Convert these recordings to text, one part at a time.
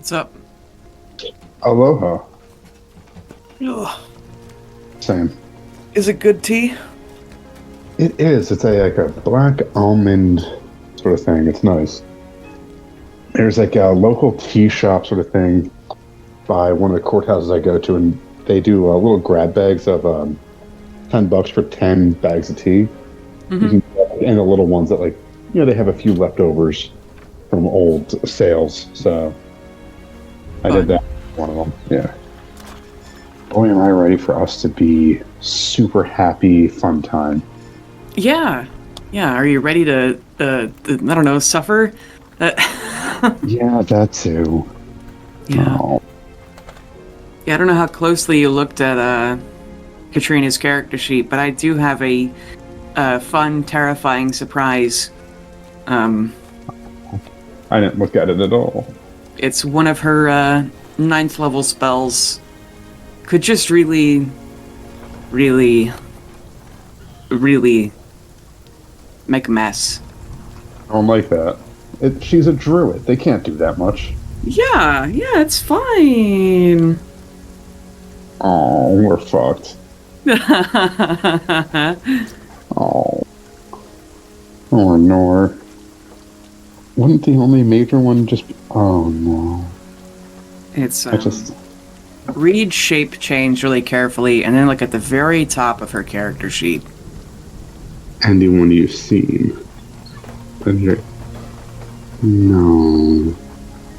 What's up? Aloha. Ugh. Same. Is it good tea? It is. It's like a black almond sort of thing. It's nice. There's like a local tea shop sort of thing by one of the courthouses I go to, and they do little grab bags of $10 for 10 bags of tea. Mm-hmm. And the little ones that they have a few leftovers from old sales. So I did that. One of them. Yeah. Boy, am I ready for us to be super happy, fun time. Yeah. Yeah. Are you ready to, I don't know, suffer? Yeah, that too. Yeah. Oh. Yeah, I don't know how closely you looked at Katrina's character sheet, but I do have a fun, terrifying surprise. I didn't look at it at all. It's one of her 9th level spells. Could just really, really, really make a mess. I don't like that. She's a druid. They can't do that much. Yeah, it's fine. Oh, we're fucked. Oh. Oh, no. Wouldn't the only major one just be... Oh, no. It's, read shape change really carefully, and then look at the very top of her character sheet. Anyone you've seen. No.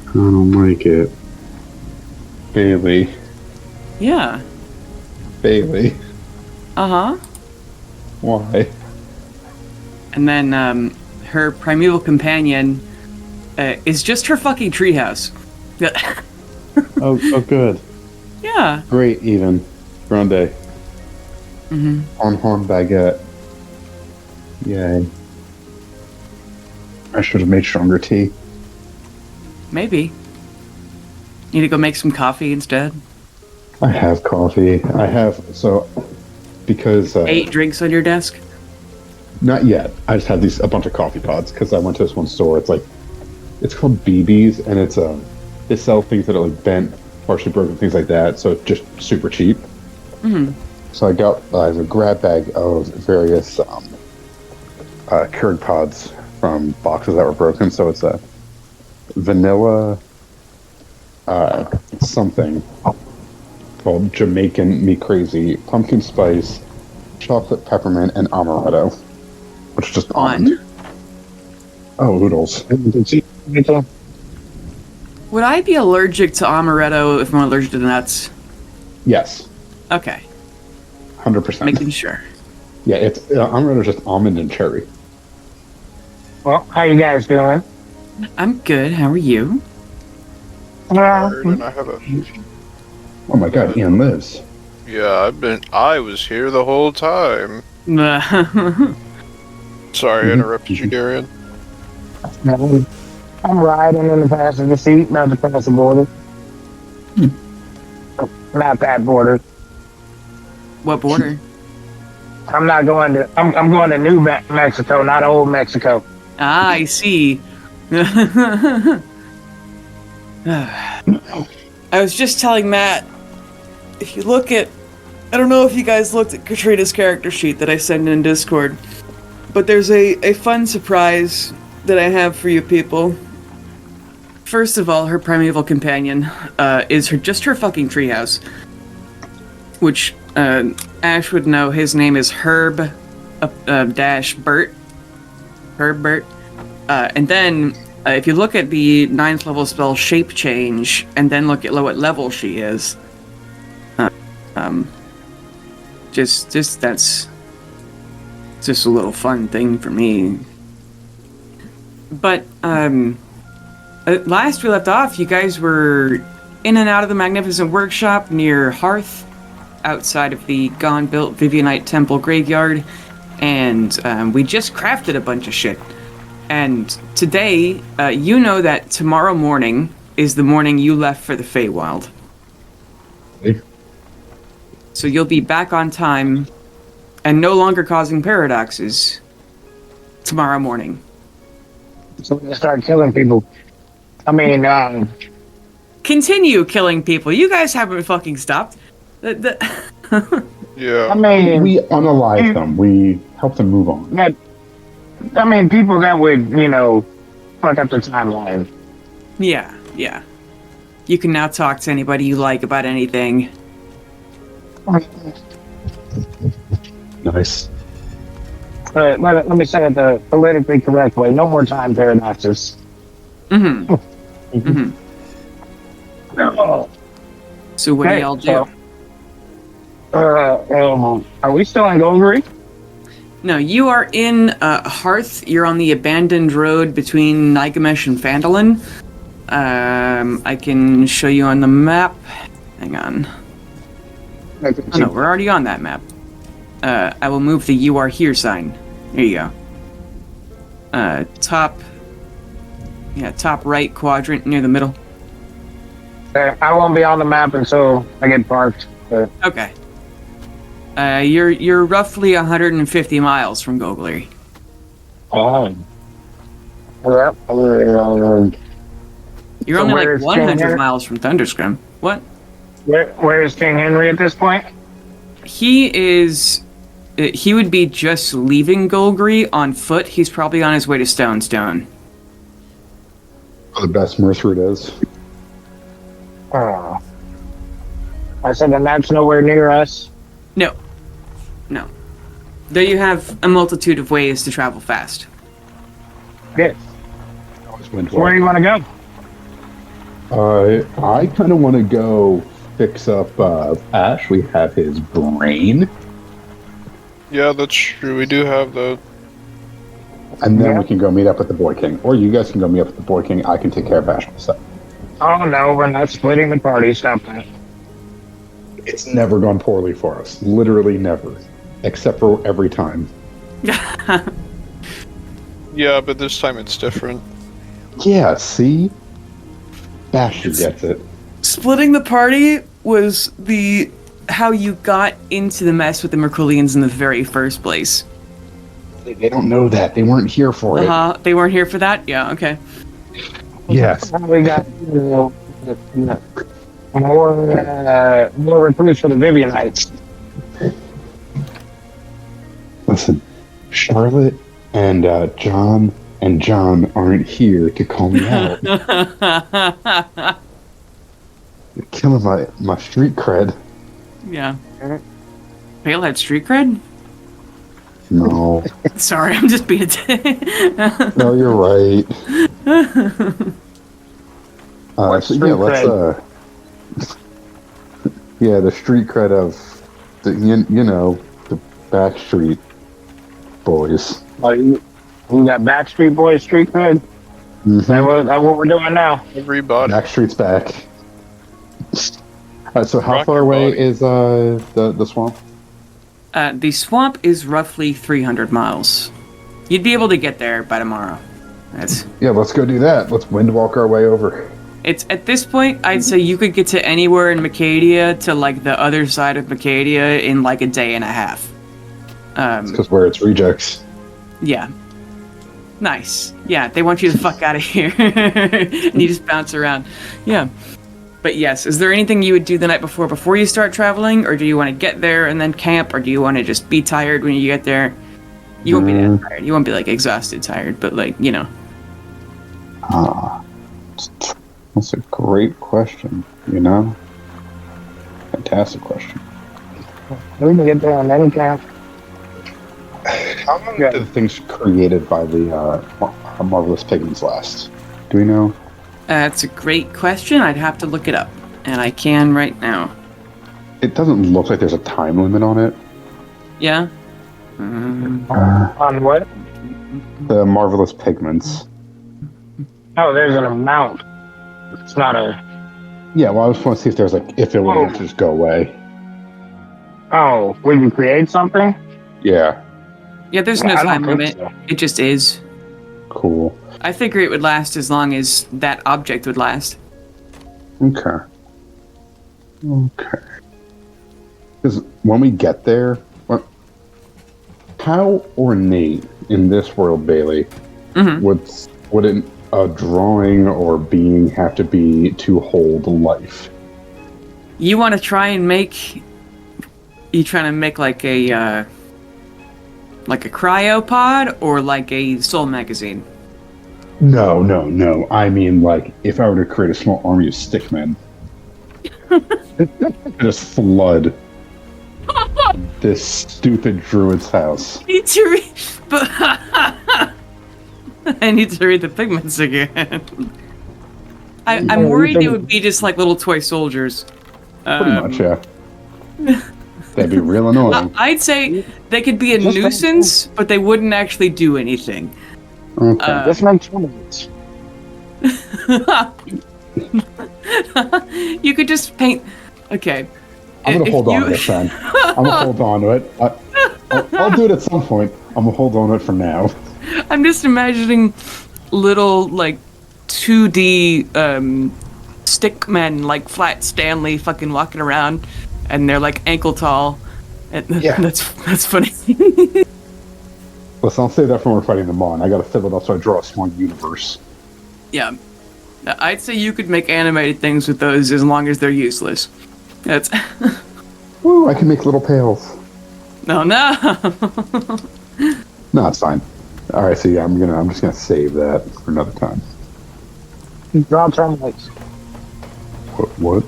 I don't like it. Bailey. Yeah. Bailey. Uh-huh. Why? And then, her primeval companion is just her fucking treehouse. Oh, good. Yeah. Great, even. Grande. Mm-hmm. Horn baguette. Yay. I should have made stronger tea. Maybe. Need to go make some coffee instead? I have coffee. Because... 8 drinks on your desk? Not yet. I just have a bunch of coffee pods, because I went to this one store. It's called BB's, and they sell things that are bent, partially broken, things like that, so it's just super cheap. Mm-hmm. So I got a grab bag of various Keurig pods from boxes that were broken. So it's a vanilla something called Jamaican Me Crazy, pumpkin spice, chocolate peppermint, and amaretto, which is just almond. Oh, oodles. Would I be allergic to amaretto if I'm allergic to nuts? Yes. Okay. 100%. Making sure. Yeah, it's amaretto is just almond and cherry. Well, how you guys doing? I'm good. How are you? And I have a... Oh my god, Ian lives. Yeah, I was here the whole time. Sorry, I interrupted you, Darian. I'm riding in the passenger seat, not to cross the border. Not that border. What border? I'm not going to. I'm going to New Mexico, not Old Mexico. Ah, I see. I was just telling Matt, if you look at... I don't know if you guys looked at Katrina's character sheet that I sent in Discord, but there's a fun surprise that I have for you people. First of all, her primeval companion is just her fucking treehouse, which Ash would know. His name is Herb dash Bert. Herbert. And then if you look at the 9th level spell Shape Change, and then look at what level she is, that's just a little fun thing for me. But last we left off, you guys were in and out of the Magnificent Workshop near Hearth, outside of the gone-built Vivianite Temple graveyard, and we just crafted a bunch of shit. And today, you know that tomorrow morning is the morning you left for the Feywild. Hey. So you'll be back on time and no longer causing paradoxes tomorrow morning. So we can start killing people. I mean, continue killing people. You guys haven't fucking stopped. Yeah. I mean, We unalive them. We help them move on. people that would, fuck up the timeline. Yeah. You can now talk to anybody you like about anything. Nice. Let me say it the politically correct way. No more time paradoxes. Mm-hmm. Oh. So what do y'all do? Are we still in Golgari? No, you are in Hearth. You're on the abandoned road between Nygamesh and Phandalin. I can show you on the map. Hang on. Oh, no, we're already on that map. I will move the "You are here" sign. There you go. Top right quadrant near the middle. I won't be on the map until I get parked. Okay. You're roughly 150 miles from Golgari. Oh. Yep. You're So only where like is 100 King miles from Thunderscrim. What? Where is King Henry at this point? He would be just leaving Golgari on foot. He's probably on his way to Stone. The best mercer it is. Oh. I said the map's nowhere near us. No. Though you have a multitude of ways to travel fast. Yes. Always went Where do you want to go? I kind of want to go fix up Ash. We have his brain. Yeah, that's true. We do have that. And then we can go meet up with the Boy King. Or you guys can go meet up with the Boy King. I can take care of Ash myself. Oh no, we're not splitting the party. Stop that. It's never gone poorly for us. Literally never. Except for every time. Yeah, but this time it's different. Yeah, see? Basher gets it. Splitting the party was how you got into the mess with the Merculians in the very first place. They don't know that. They weren't here for it. They weren't here for that? Yeah, okay. Yes. We got more recruits for the Vivianites. Listen, Charlotte and John aren't here to call me out. You're killing my street cred. Yeah. Pale had street cred? No. Sorry, I'm just being No, you're right. So yeah, let's yeah, the street cred of the the Backstreet Boys. Oh, you got Backstreet Boys street cred? Mm-hmm. That's what we're doing now. Everybody. Backstreet's back. So how Rock far your away body. is the swamp? The swamp is roughly 300 miles. You'd be able to get there by tomorrow. Yeah, let's go do that. Let's windwalk our way over. It's at this point, I'd say you could get to anywhere in Macadia to like the other side of Macadia in like a day and a half. Because where it's rejects. Yeah. Nice. Yeah, they want you to fuck out of here. And you just bounce around. Yeah. But yes, is there anything you would do the night before you start traveling? Or do you want to get there and then camp? Or do you want to just be tired when you get there? You won't be that tired. You won't be like exhausted tired, but like, That's a great question, Fantastic question. We can get there on any camp. How long did the things created by the Marvelous Pigments last? Do we know? That's a great question. I'd have to look it up. And I can right now. It doesn't look like there's a time limit on it. Yeah? On what? The Marvelous Pigments. Oh, there's an amount. It's not a... Yeah, well, I just want to see if there's if it would just go away. Oh, when you create something? Yeah. Yeah, there's no I don't time think limit. so. It just is. Cool. I figure it would last as long as that object would last. Okay. Because when we get there, how ornate in this world, Bailey, would a drawing or being have to be to hold life? You want to try and make... You trying to make like a cryopod or like a soul magazine? No. I mean, like, if I were to create a small army of stickmen, just flood this stupid druid's house. I need to read... But I need to read the pigments again. I'm worried they would be just like little toy soldiers. Pretty much, yeah. That'd be real annoying. I'd say they could be a nuisance, but they wouldn't actually do anything. Okay. This makes sense. You could just paint... Okay. I'm gonna hold on to it, then. I'm gonna hold on to it. I'll do it at some point. I'm gonna hold on to it for now. I'm just imagining little, like, 2D stick men, like Flat Stanley, fucking walking around, and they're like ankle tall. And Yeah. That's funny. Listen, I'll save that for when we're fighting them on. I gotta fill it up so I draw a small universe. Yeah. I'd say you could make animated things with those as long as they're useless. That's... Woo, I can make little pails. No. No, it's fine. Alright, so yeah, I'm just gonna save that for another time. Draw termites. What?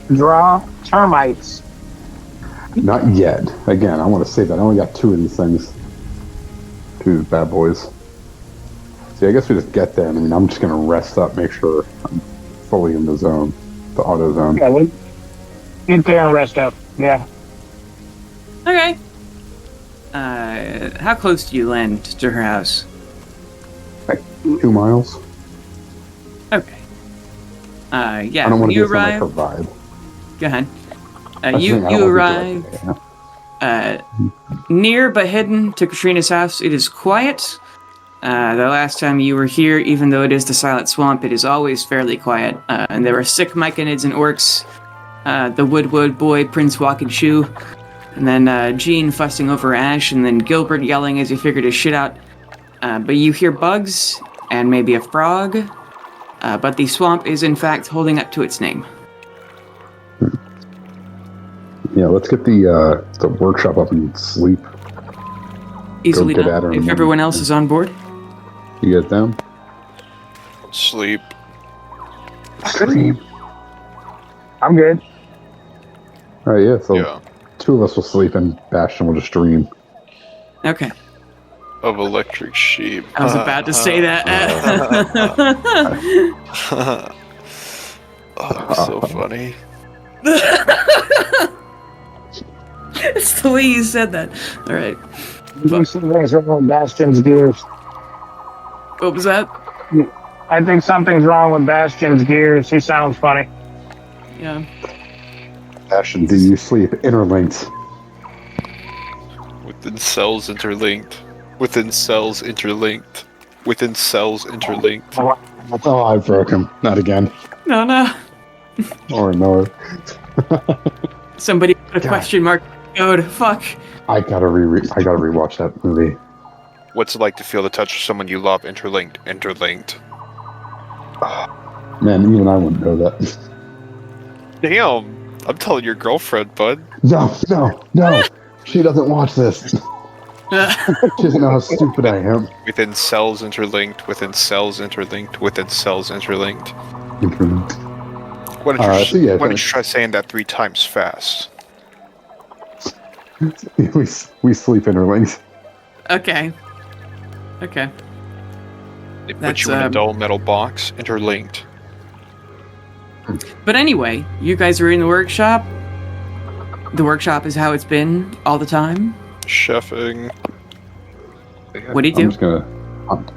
Draw termites. Not yet. Again, I want to save that. I only got 2 of these things. 2 bad boys. See, I guess we just get them. I mean, I'm just gonna rest up, make sure I'm fully in the zone. The auto zone. Yeah, we get there and rest up. Yeah. Okay. How close do you land to her house? Like 2 miles. Okay. Yeah. I don't want to you get like arrive. her vibe. Go ahead. That's the You thing, I don't want arrive to do it. near but hidden to Katrina's house. It is quiet. The last time you were here, even though it is the Silent Swamp, it is always fairly quiet. And there are sick myconids and orcs, the Woodwood boy, Prince Walking Shoe, and then Jean fussing over Ash, and then Gilbert yelling as he figured his shit out. But you hear bugs and maybe a frog. But the swamp is in fact holding up to its name. Yeah, let's get the workshop up and sleep. Easily get at done. her in If the everyone morning. else is on board. You guys down? Sleep. Sleep. I'm good. Alright, yeah, so Yeah. 2 of us will sleep and Bastion will just dream. Okay. Of electric sheep. I was about to say that. Oh, so funny. It's the way you said that. All right. You see things wrong with Bastion's gears. What was that? I think something's wrong with Bastion's gears. He sounds funny. Yeah. Bastion, do you sleep interlinked? Within cells interlinked. Within cells interlinked. Within cells interlinked. Oh, I broke him. Not again. No. Or no. Somebody put a God. question mark. Code. Fuck. I gotta rewatch that movie. What's it like to feel the touch of someone you love interlinked? Interlinked. Man, even I wouldn't know that. Damn! I'm telling your girlfriend, bud. No. She doesn't watch this. She doesn't know how stupid I am. Within cells interlinked. Within cells interlinked. Within cells interlinked. Interlinked. Why don't you, Alright, so yeah, why don't you try saying that 3 times fast? we sleep interlinked. Okay. They put That's, you in a dull metal box, interlinked. But anyway, you guys are in the workshop. The workshop is how it's been all the time. Chefing. What do you do?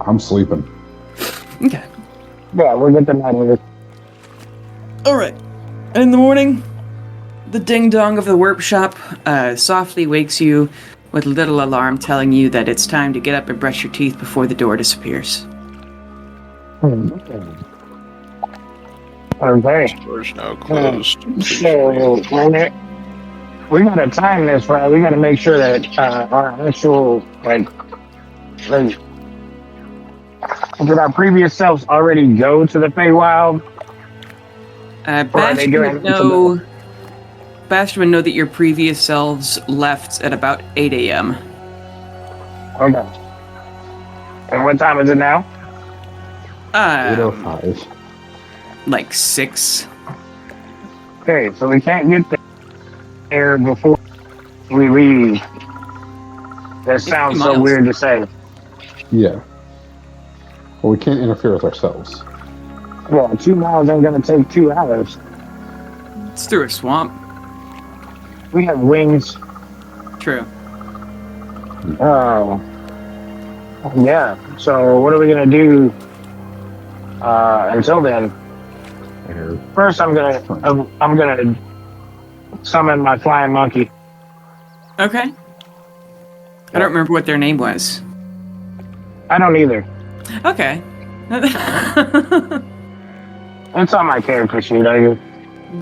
I'm sleeping. Okay. Yeah, we'll get the night of it. All right. And in the morning, the ding dong of the workshop softly wakes you with a little alarm telling you that it's time to get up and brush your teeth before the door disappears. Okay. Door's now closed. So, we gotta time this right. We gotta make sure that our actual, Did our previous selves already go to the Feywild? Bastion would know that your previous selves left at about 8 a.m. Okay. And what time is it now? 8:05. Like 6. Okay, so we can't get there before we leave. That sounds so weird to say. Yeah. Well, we can't interfere with ourselves. Well, 2 miles ain't gonna take 2 hours. It's through a swamp. We have wings. True. Oh. Yeah. So what are we gonna do until then? First, I'm gonna summon my flying monkey. Okay. I don't remember what their name was. I don't either. Okay. It's on my character sheet.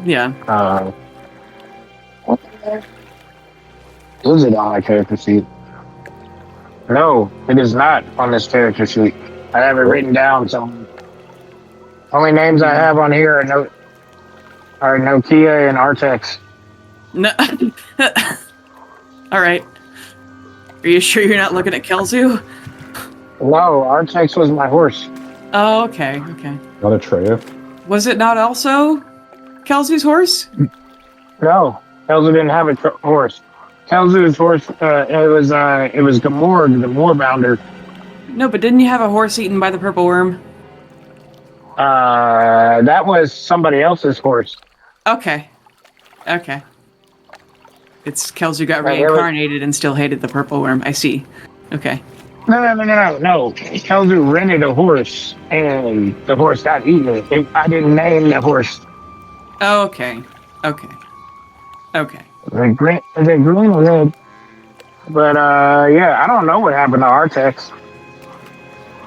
Yeah. Is it on my character sheet? No, it is not on this character sheet. I have it written down. So only names I have on here are Nokia and Artex. No. All right. Are you sure you're not looking at Kelzu? No, Artex was my horse. Oh, okay, okay. Not Atreya? Was it not also Kelzu's horse? No, Kelzu didn't have a horse. Kelzu's horse, it was Gamorg, the Moorbounder. No, but didn't you have a horse eaten by the purple worm? That was somebody else's horse. Okay. Okay. It's Kelzu got Right, reincarnated and still hated the purple worm. I see. Okay. No. Kelzu rented a horse, and the horse got eaten. I didn't name the horse. Oh, okay. Okay. Okay. Is it green or red? But, yeah, I don't know what happened to Artex.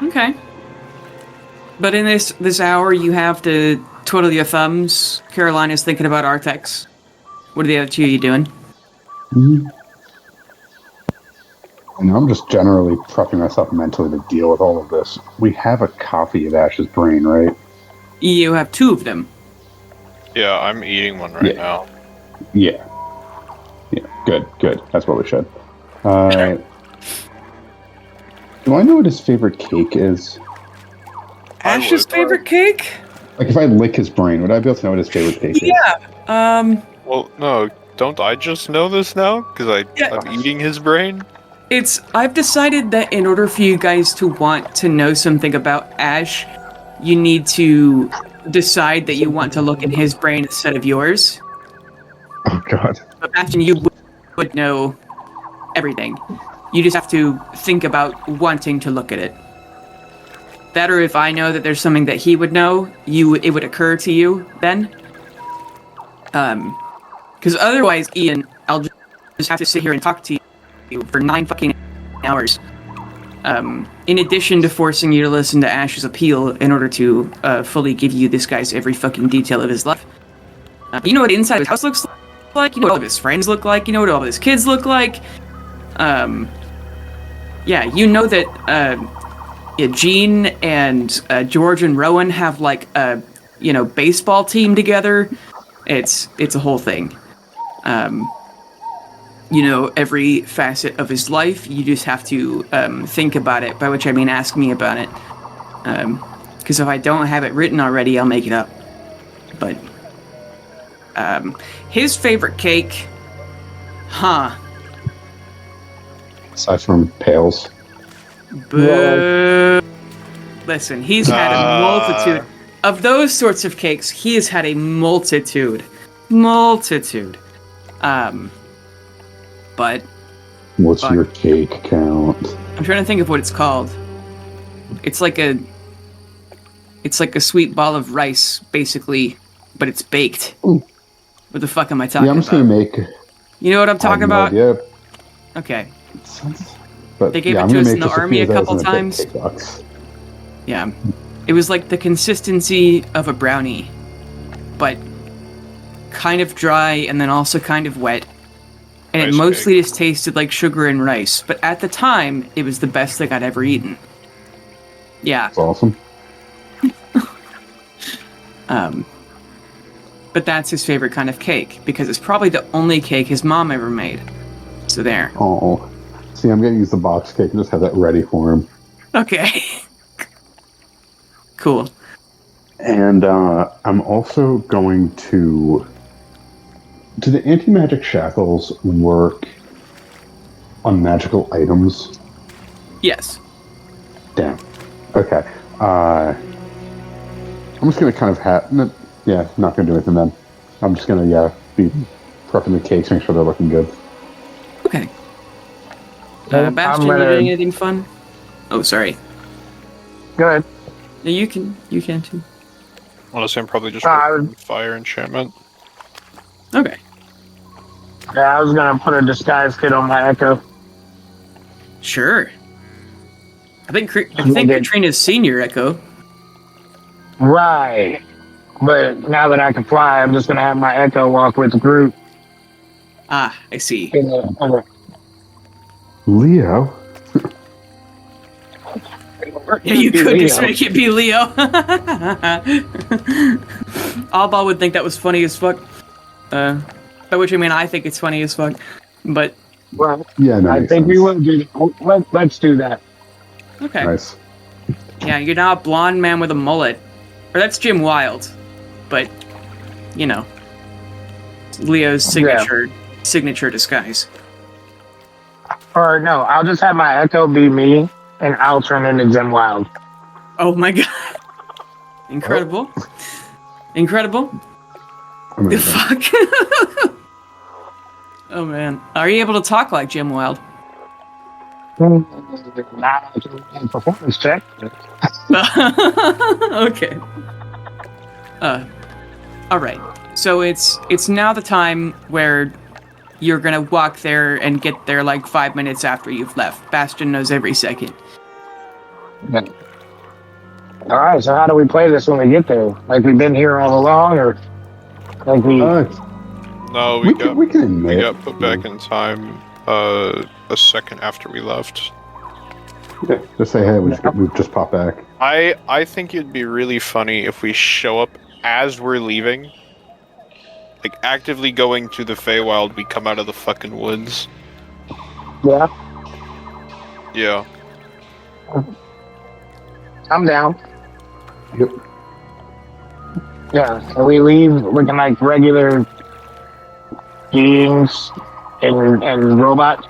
Okay. But in this hour, you have to twiddle your thumbs. Carolina's thinking about Artex. What are the other two of you doing? Mm-hmm. And I'm just generally prepping myself mentally to deal with all of this. We have a copy of Ash's brain, right? You have 2 of them. Yeah, I'm eating one right now. Yeah. Yeah, good. That's what we should. Do I know what his favorite cake is? Ash's favorite cake? Like, if I lick his brain, would I be able to know what his favorite cake is? Yeah. Well, no, don't I just know this now? Because I'm eating his brain? I've decided that in order for you guys to want to know something about Ash, you need to decide that you want to look in his brain instead of yours. Oh, God. But Bastion, you would know everything. You just have to think about wanting to look at it. That, or if I know that there's something that he would know, it would occur to you then. Because otherwise, Ian, I'll just have to sit here and talk to you for 9 fucking hours. In addition to forcing you to listen to Ash's appeal in order to fully give you this guy's every fucking detail of his life. You know what inside of his house looks like, you know what all of his friends look like, you know what all of his kids look like. Yeah, you know that Gene and George and Rowan have like a baseball team together. It's a whole thing. Every facet of his life, you just have to think about it, by which I mean ask me about it. Because if I don't have it written already, I'll make it up. But his favorite cake, Aside from pails. Boo. Listen, he's had a multitude of those sorts of cakes. He has had a multitude. But what's your cake count? I'm trying to think of what it's called. It's like a sweet ball of rice, basically, but it's baked. Ooh. What the fuck am I talking about? Yeah, I'm just gonna make. You know what I'm talking about? Yeah. Okay. But, They gave it to us in the army a couple times. Yeah. It was like the consistency of a brownie, but kind of dry and then also kind of wet. And it mostly just tasted like sugar and rice. But at the time, it was the best thing I'd ever eaten. Yeah. It's awesome. But that's his favorite kind of cake, because it's probably the only cake his mom ever made. So there. Oh. See, I'm going to use the box cake and just have that ready for him. Okay. Cool. And I'm also going to... Do the anti-magic shackles work on magical items? Yes. Damn. Okay. I'm just going to kind of have... Yeah, not going to do anything then. I'm just going to, be prepping the cakes, make sure they're looking good. Okay. Bastion, you doing anything fun? Oh, sorry. Go ahead. No, you can too. Honestly, I'm probably just working on fire enchantment. Okay. Yeah, I was gonna put a disguise kit on my Echo. Sure. I think Katrina's senior Echo. Right. But now that I can fly, I'm just gonna have my Echo walk with the group. Ah, I see. Leo? Yeah, you could just make it be Leo. Alba would think that was funny as fuck. By which I mean I think it's funny as fuck. But well, yeah, no, I think we will do that. Let's do that. Okay. Nice. Yeah, you're now a blonde man with a mullet. Or that's Jim Wilde. But you know. Leo's signature disguise. Or no, I'll just have my Echo be me, and I'll turn into Jim Wild. Oh my god. Incredible. Incredible. The fuck? Oh man. Are you able to talk like Jim Wild? Performance check. Okay. Alright. So it's now the time where you're gonna walk there and get there like 5 minutes after you've left. Bastion knows every second. Alright, so how do we play this when we get there? Like we've been here all along, or like we... No, we got put back in time a second after we left. Yeah, just say, hey, we've just popped back. I think it'd be really funny if we show up as we're leaving. Like, actively going to the Feywild, we come out of the fucking woods. Yeah. Yeah. I'm down. Yep. Yeah, so we leave looking like regular beings and robots.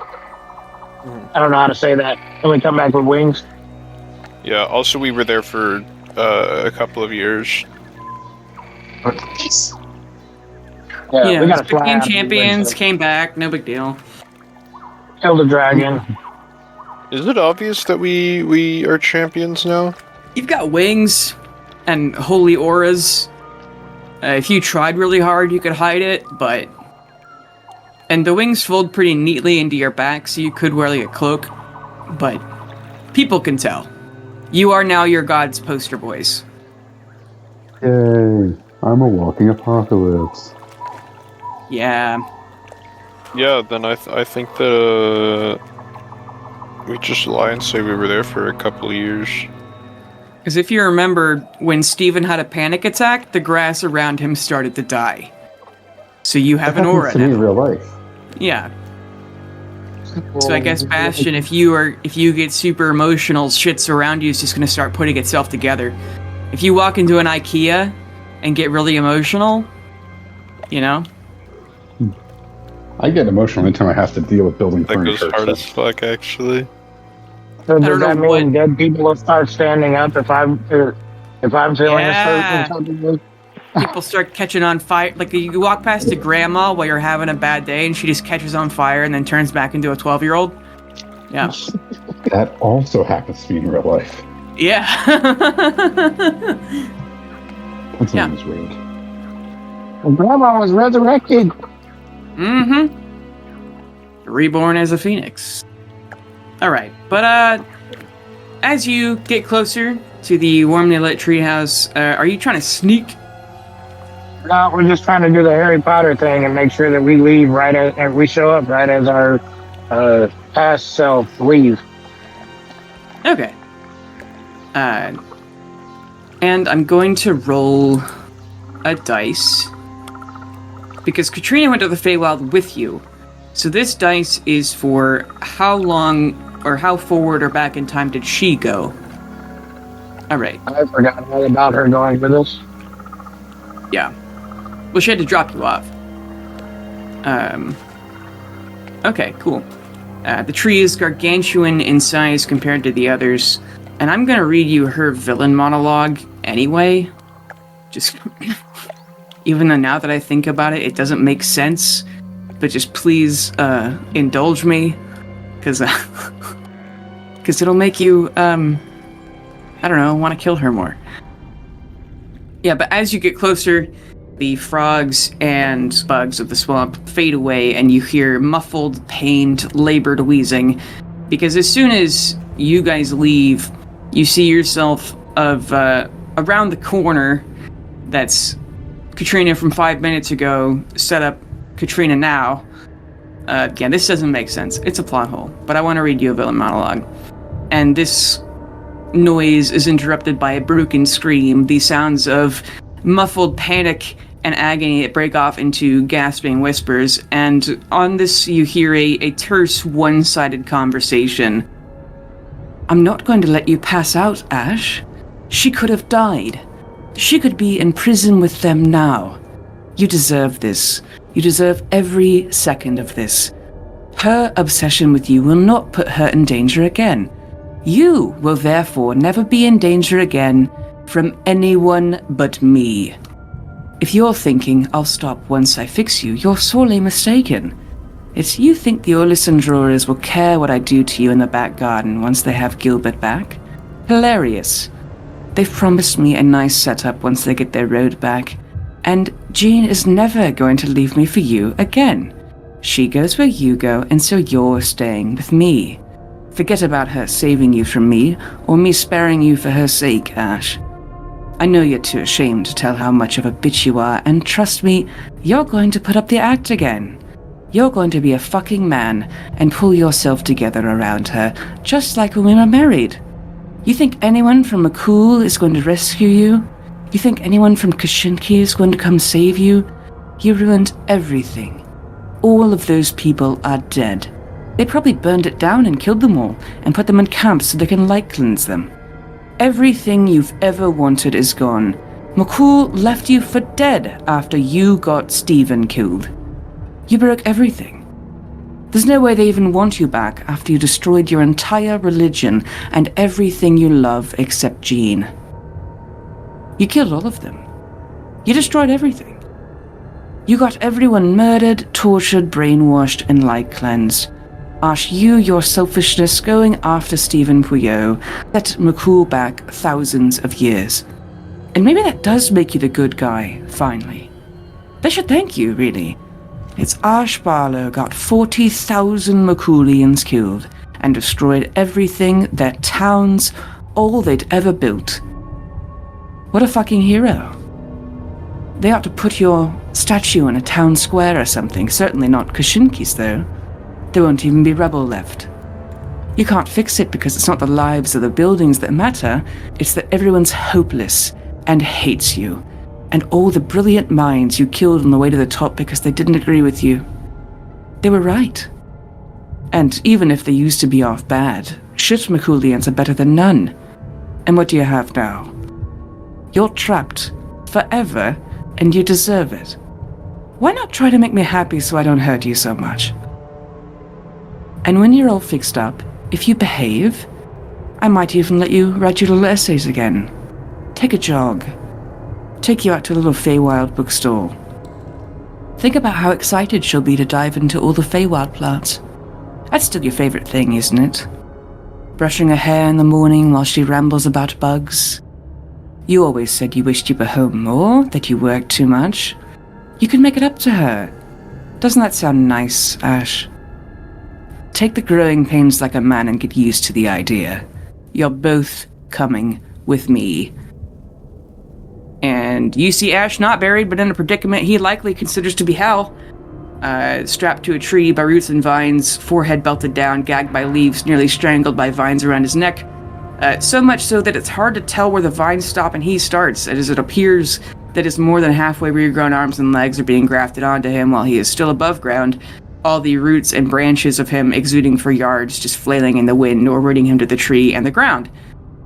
I don't know how to say that. And we come back with wings. Yeah, also we were there for a couple of years. Yeah, we gotta fly 15 out champions, came back, no big deal. Killed the dragon. Is it obvious that we are champions now? You've got wings and holy auras. If you tried really hard, you could hide it, but... And the wings fold pretty neatly into your back, so you could wear like a cloak. But people can tell. You are now your god's poster boys. Yay. I'm a walking apocalypse. Yeah. Yeah, then I think that we just lie and say we were there for a couple of years. Because if you remember, when Steven had a panic attack, the grass around him started to die. So you have an aura now. In real life. Yeah. So I guess Bastion, if you get super emotional, shit around you is just gonna start putting itself together. If you walk into an IKEA and get really emotional, you know. I get emotional anytime I have to deal with building furniture. That goes hard as fuck, actually. So does that mean dead people will start standing up if I'm feeling a certain something? People start catching on fire. Like you walk past a grandma while you're having a bad day, and she just catches on fire and then turns back into a 12-year-old. Yeah. That also happens to me in real life. Yeah. That's always weird. Grandma was resurrected. Mm-hmm. Reborn as a phoenix. Alright, but as you get closer to the warmly lit treehouse, are you trying to sneak? No, we're just trying to do the Harry Potter thing and make sure that we leave and we show up right as our past self leave. Okay. And I'm going to roll a dice because Katrina went to the Feywild with you. So this dice is for how long or how forward or back in time did she go? All right. I forgot all about her going with us. Yeah. Well, she had to drop you off. Okay, cool. The tree is gargantuan in size compared to the others, and I'm gonna read you her villain monologue anyway. Just, even though now that I think about it, it doesn't make sense. But just please indulge me, because it'll make you, I don't know, want to kill her more. Yeah, but as you get closer, the frogs and bugs of the swamp fade away, and you hear muffled, pained, labored wheezing, because as soon as you guys leave, you see yourself around the corner that's Katrina from 5 minutes ago set up Katrina now. Again, this doesn't make sense. It's a plot hole, but I want to read you a villain monologue. And this noise is interrupted by a broken scream, the sounds of muffled panic and agony that break off into gasping whispers, and on this you hear a terse, one-sided conversation. I'm not going to let you pass out, Ash. She could have died. She could be in prison with them now. You deserve this. You deserve every second of this. Her obsession with you will not put her in danger again. You will therefore never be in danger again from anyone but me. If you're thinking, I'll stop once I fix you, you're sorely mistaken. It's you think the Illithids will care what I do to you in the back garden once they have Gilbert back? Hilarious. They've promised me a nice setup once they get their road back. And Jean is never going to leave me for you again. She goes where you go, and so you're staying with me. Forget about her saving you from me, or me sparing you for her sake, Ash. I know you're too ashamed to tell how much of a bitch you are, and trust me, you're going to put up the act again. You're going to be a fucking man and pull yourself together around her, just like when we were married. You think anyone from McCool is going to rescue you? You think anyone from Kashinki is going to come save you? You ruined everything. All of those people are dead. They probably burned it down and killed them all, and put them in camps so they can light cleanse them. Everything you've ever wanted is gone. McCool left you for dead after you got Stephen killed. You broke everything. There's no way they even want you back after you destroyed your entire religion and everything you love except Jean. You killed all of them. You destroyed everything. You got everyone murdered, tortured, brainwashed, and light cleansed. Ash, your selfishness going after Stephen Puyo set McCool back thousands of years. And maybe that does make you the good guy, finally. They should thank you, really. It's Ash Barlow got 40,000 McCoolians killed and destroyed everything, their towns, all they'd ever built. What a fucking hero. They ought to put your statue in a town square or something, certainly not Kashinki's though. There won't even be rubble left. You can't fix it because it's not the lives of the buildings that matter, it's that everyone's hopeless and hates you, and all the brilliant minds you killed on the way to the top because they didn't agree with you. They were right. And even if they used to be off bad, shit McCoolians are better than none. And what do you have now? You're trapped forever, and you deserve it. Why not try to make me happy so I don't hurt you so much? And when you're all fixed up, if you behave, I might even let you write your little essays again. Take a jog. Take you out to a little Feywild bookstore. Think about how excited she'll be to dive into all the Feywild plots. That's still your favorite thing, isn't it? Brushing her hair in the morning while she rambles about bugs. You always said you wished you were home more, that you worked too much. You can make it up to her. Doesn't that sound nice, Ash? Take the growing pains like a man and get used to the idea. You're both coming with me. And you see Ash not buried, but in a predicament he likely considers to be hell. Strapped to a tree by roots and vines, forehead belted down, gagged by leaves, nearly strangled by vines around his neck. So much so that it's hard to tell where the vines stop and he starts, as it appears that his more than halfway regrown arms and legs are being grafted onto him while he is still above ground, all the roots and branches of him exuding for yards, just flailing in the wind or rooting him to the tree and the ground.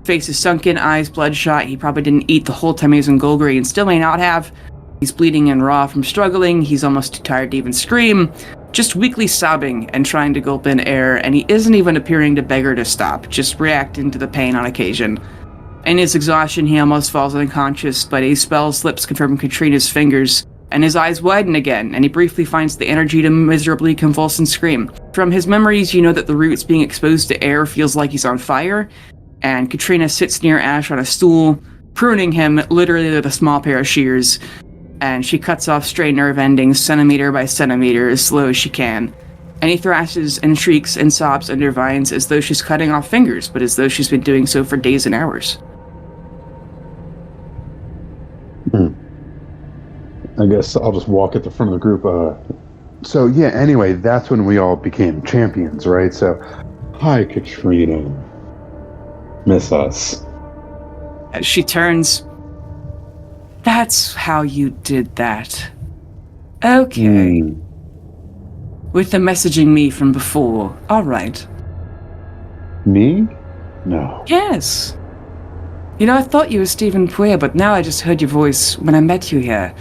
Face is sunken, eyes bloodshot. He probably didn't eat the whole time he was in Golgari and still may not have. He's bleeding and raw from struggling. He's almost too tired to even scream, just weakly sobbing and trying to gulp in air, and he isn't even appearing to beg her to stop, just reacting to the pain on occasion. In his exhaustion, he almost falls unconscious, but a spell slips from Katrina's fingers, and his eyes widen again, and he briefly finds the energy to miserably convulse and scream. From his memories, you know that the roots being exposed to air feels like he's on fire, and Katrina sits near Ash on a stool, pruning him literally with a small pair of shears, and she cuts off stray nerve endings centimeter by centimeter as slow as she can. And he thrashes and shrieks and sobs under vines as though she's cutting off fingers, but as though she's been doing so for days and hours. I guess I'll just walk at the front of the group. So yeah, anyway, that's when we all became champions, right? So, hi, Katrina. Miss us. As she turns, that's how you did that. Okay. With the messaging me from before. All right. Me? No. Yes. You know, I thought you were Stephen Puer, but now I just heard your voice when I met you here.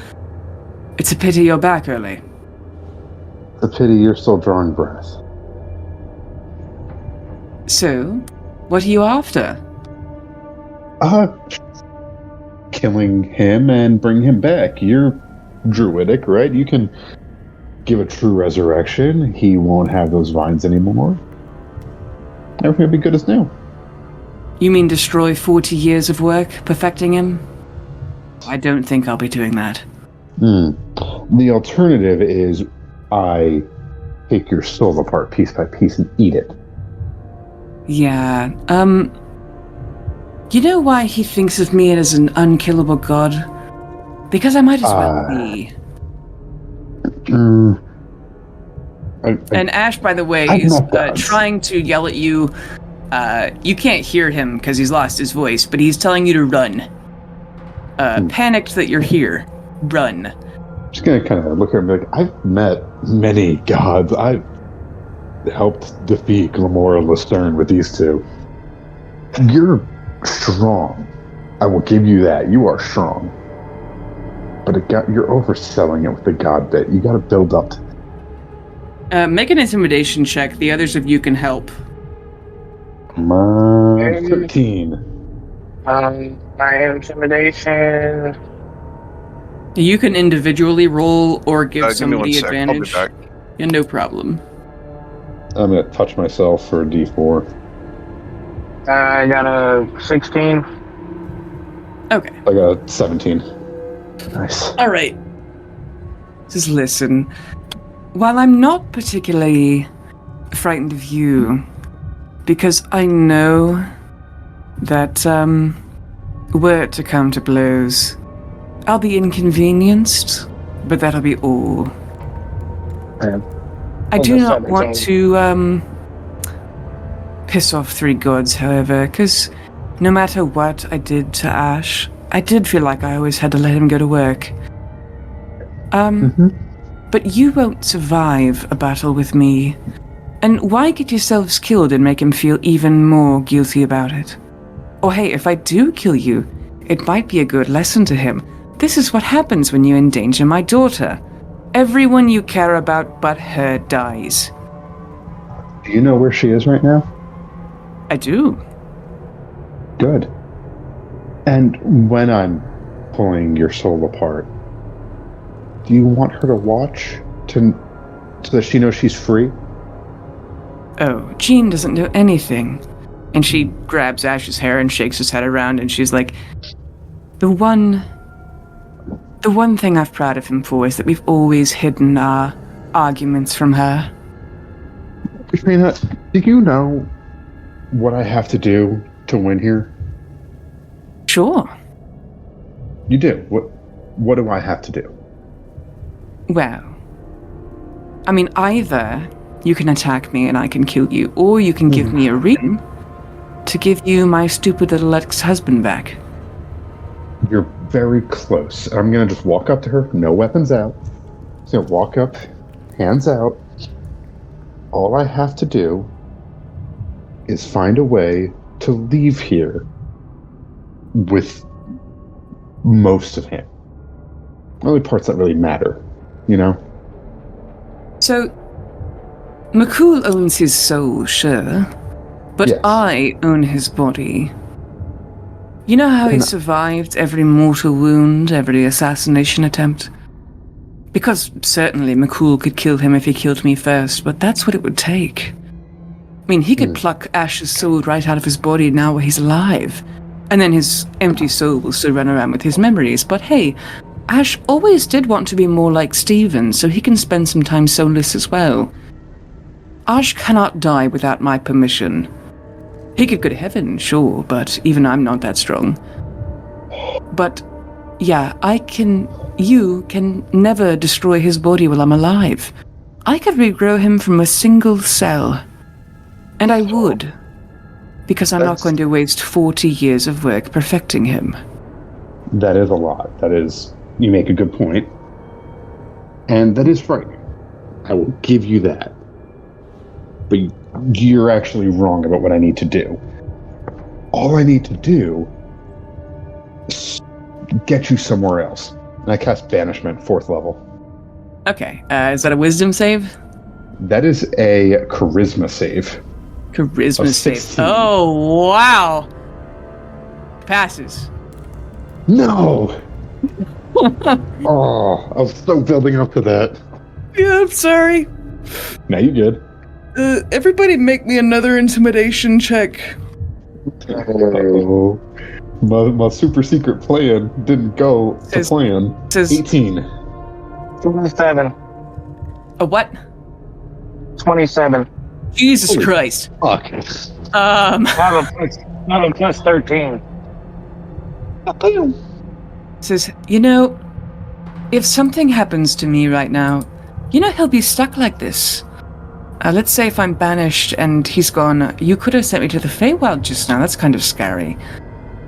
It's a pity you're back early. It's a pity you're still drawing breath. So, what are you after? Killing him and bring him back. You're druidic, right? You can give a true resurrection. He won't have those vines anymore. Everything will be good as new. You mean destroy 40 years of work perfecting him? I don't think I'll be doing that. The alternative is I take your soul apart piece by piece and eat it. Yeah, you know why he thinks of me as an unkillable god? Because I might as well be. And Ash, by the way, is trying to yell at you. You can't hear him because he's lost his voice, but he's telling you to run. Panicked that you're here. Run. Just gonna kind of look at him and be like, I've met many gods. I've helped defeat Glamora Lucerne with these two. You're strong. I will give you that. You are strong. But you're overselling it with the god bit. You gotta build up to it. Make an intimidation check. The others of you can help. 13. My intimidation. You can individually roll or give somebody give me 1 sec. advantage. I'll be back. Yeah, no problem. I'm gonna touch myself for a D4. I got a 16. Okay. I got a 17. Nice. All right. Just listen. While I'm not particularly frightened of you, because I know that, were it to come to blows, I'll be inconvenienced, but that'll be all. I do not want to, piss off 3 gods, however, because no matter what I did to Ash, I did feel like I always had to let him go to work. But you won't survive a battle with me. And why get yourselves killed and make him feel even more guilty about it? Or hey, if I do kill you, it might be a good lesson to him. This is what happens when you endanger my daughter. Everyone you care about but her dies. Do you know where she is right now? I do. Good. And when I'm pulling your soul apart, do you want her to watch so that she knows she's free? Oh, Jean doesn't know anything. And she grabs Ash's hair and shakes his head around, and she's like, The one thing I'm proud of him for is that we've always hidden our arguments from her. Katrina, do you know what I have to do to win here? Sure. You do? What do I have to do? Well, I mean, either you can attack me and I can kill you, or you can give me a ring, to give you my stupid little ex-husband back. You're very close. I'm gonna just walk up to her, no weapons out. Just gonna walk up, hands out. All I have to do is find a way to leave here with most of him. Only parts that really matter, you know? So, McCool owns his soul, sure, but Yes. I own his body. You know how he survived every mortal wound, every assassination attempt? Because certainly McCool could kill him if he killed me first, but that's what it would take. I mean, he could pluck Ash's soul right out of his body now while he's alive, and then his empty soul will still run around with his memories. But hey, Ash always did want to be more like Steven, so he can spend some time soulless as well. Ash cannot die without my permission. He could go to heaven, sure, but even I'm not that strong. But, yeah, you can never destroy his body while I'm alive. I could regrow him from a single cell. And I would. Because I'm not going to waste 40 years of work perfecting him. That is a lot. You make a good point. And that is frightening. I will give you that. But you're actually wrong about what I need to do. All I need to do is get you somewhere else. And I cast Banishment, 4th level. Okay, is that a wisdom save? That is a charisma save. Charisma Of save. 16. Oh, wow. Passes. No! Oh, I was so building up to that. Yeah, I'm sorry. Now you good. Everybody make me another intimidation check. Oh, my super secret plan didn't go to plan. Says 18. 27. a what? 27. Jesus Holy Christ. Fuck. I have a plus 13. Says, if something happens to me right now, he'll be stuck like this. Let's say if I'm banished and he's gone, you could have sent me to the Feywild just now. That's kind of scary.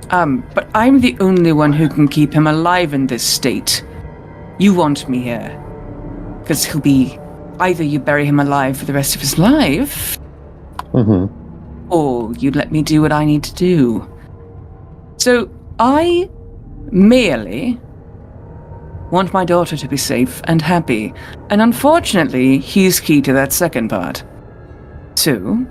But I'm the only one who can keep him alive in this state. You want me here. Because he'll be... Either you bury him alive for the rest of his life, or you let me do what I need to do. So, I merely want my daughter to be safe and happy, and unfortunately, he's key to that second part. So,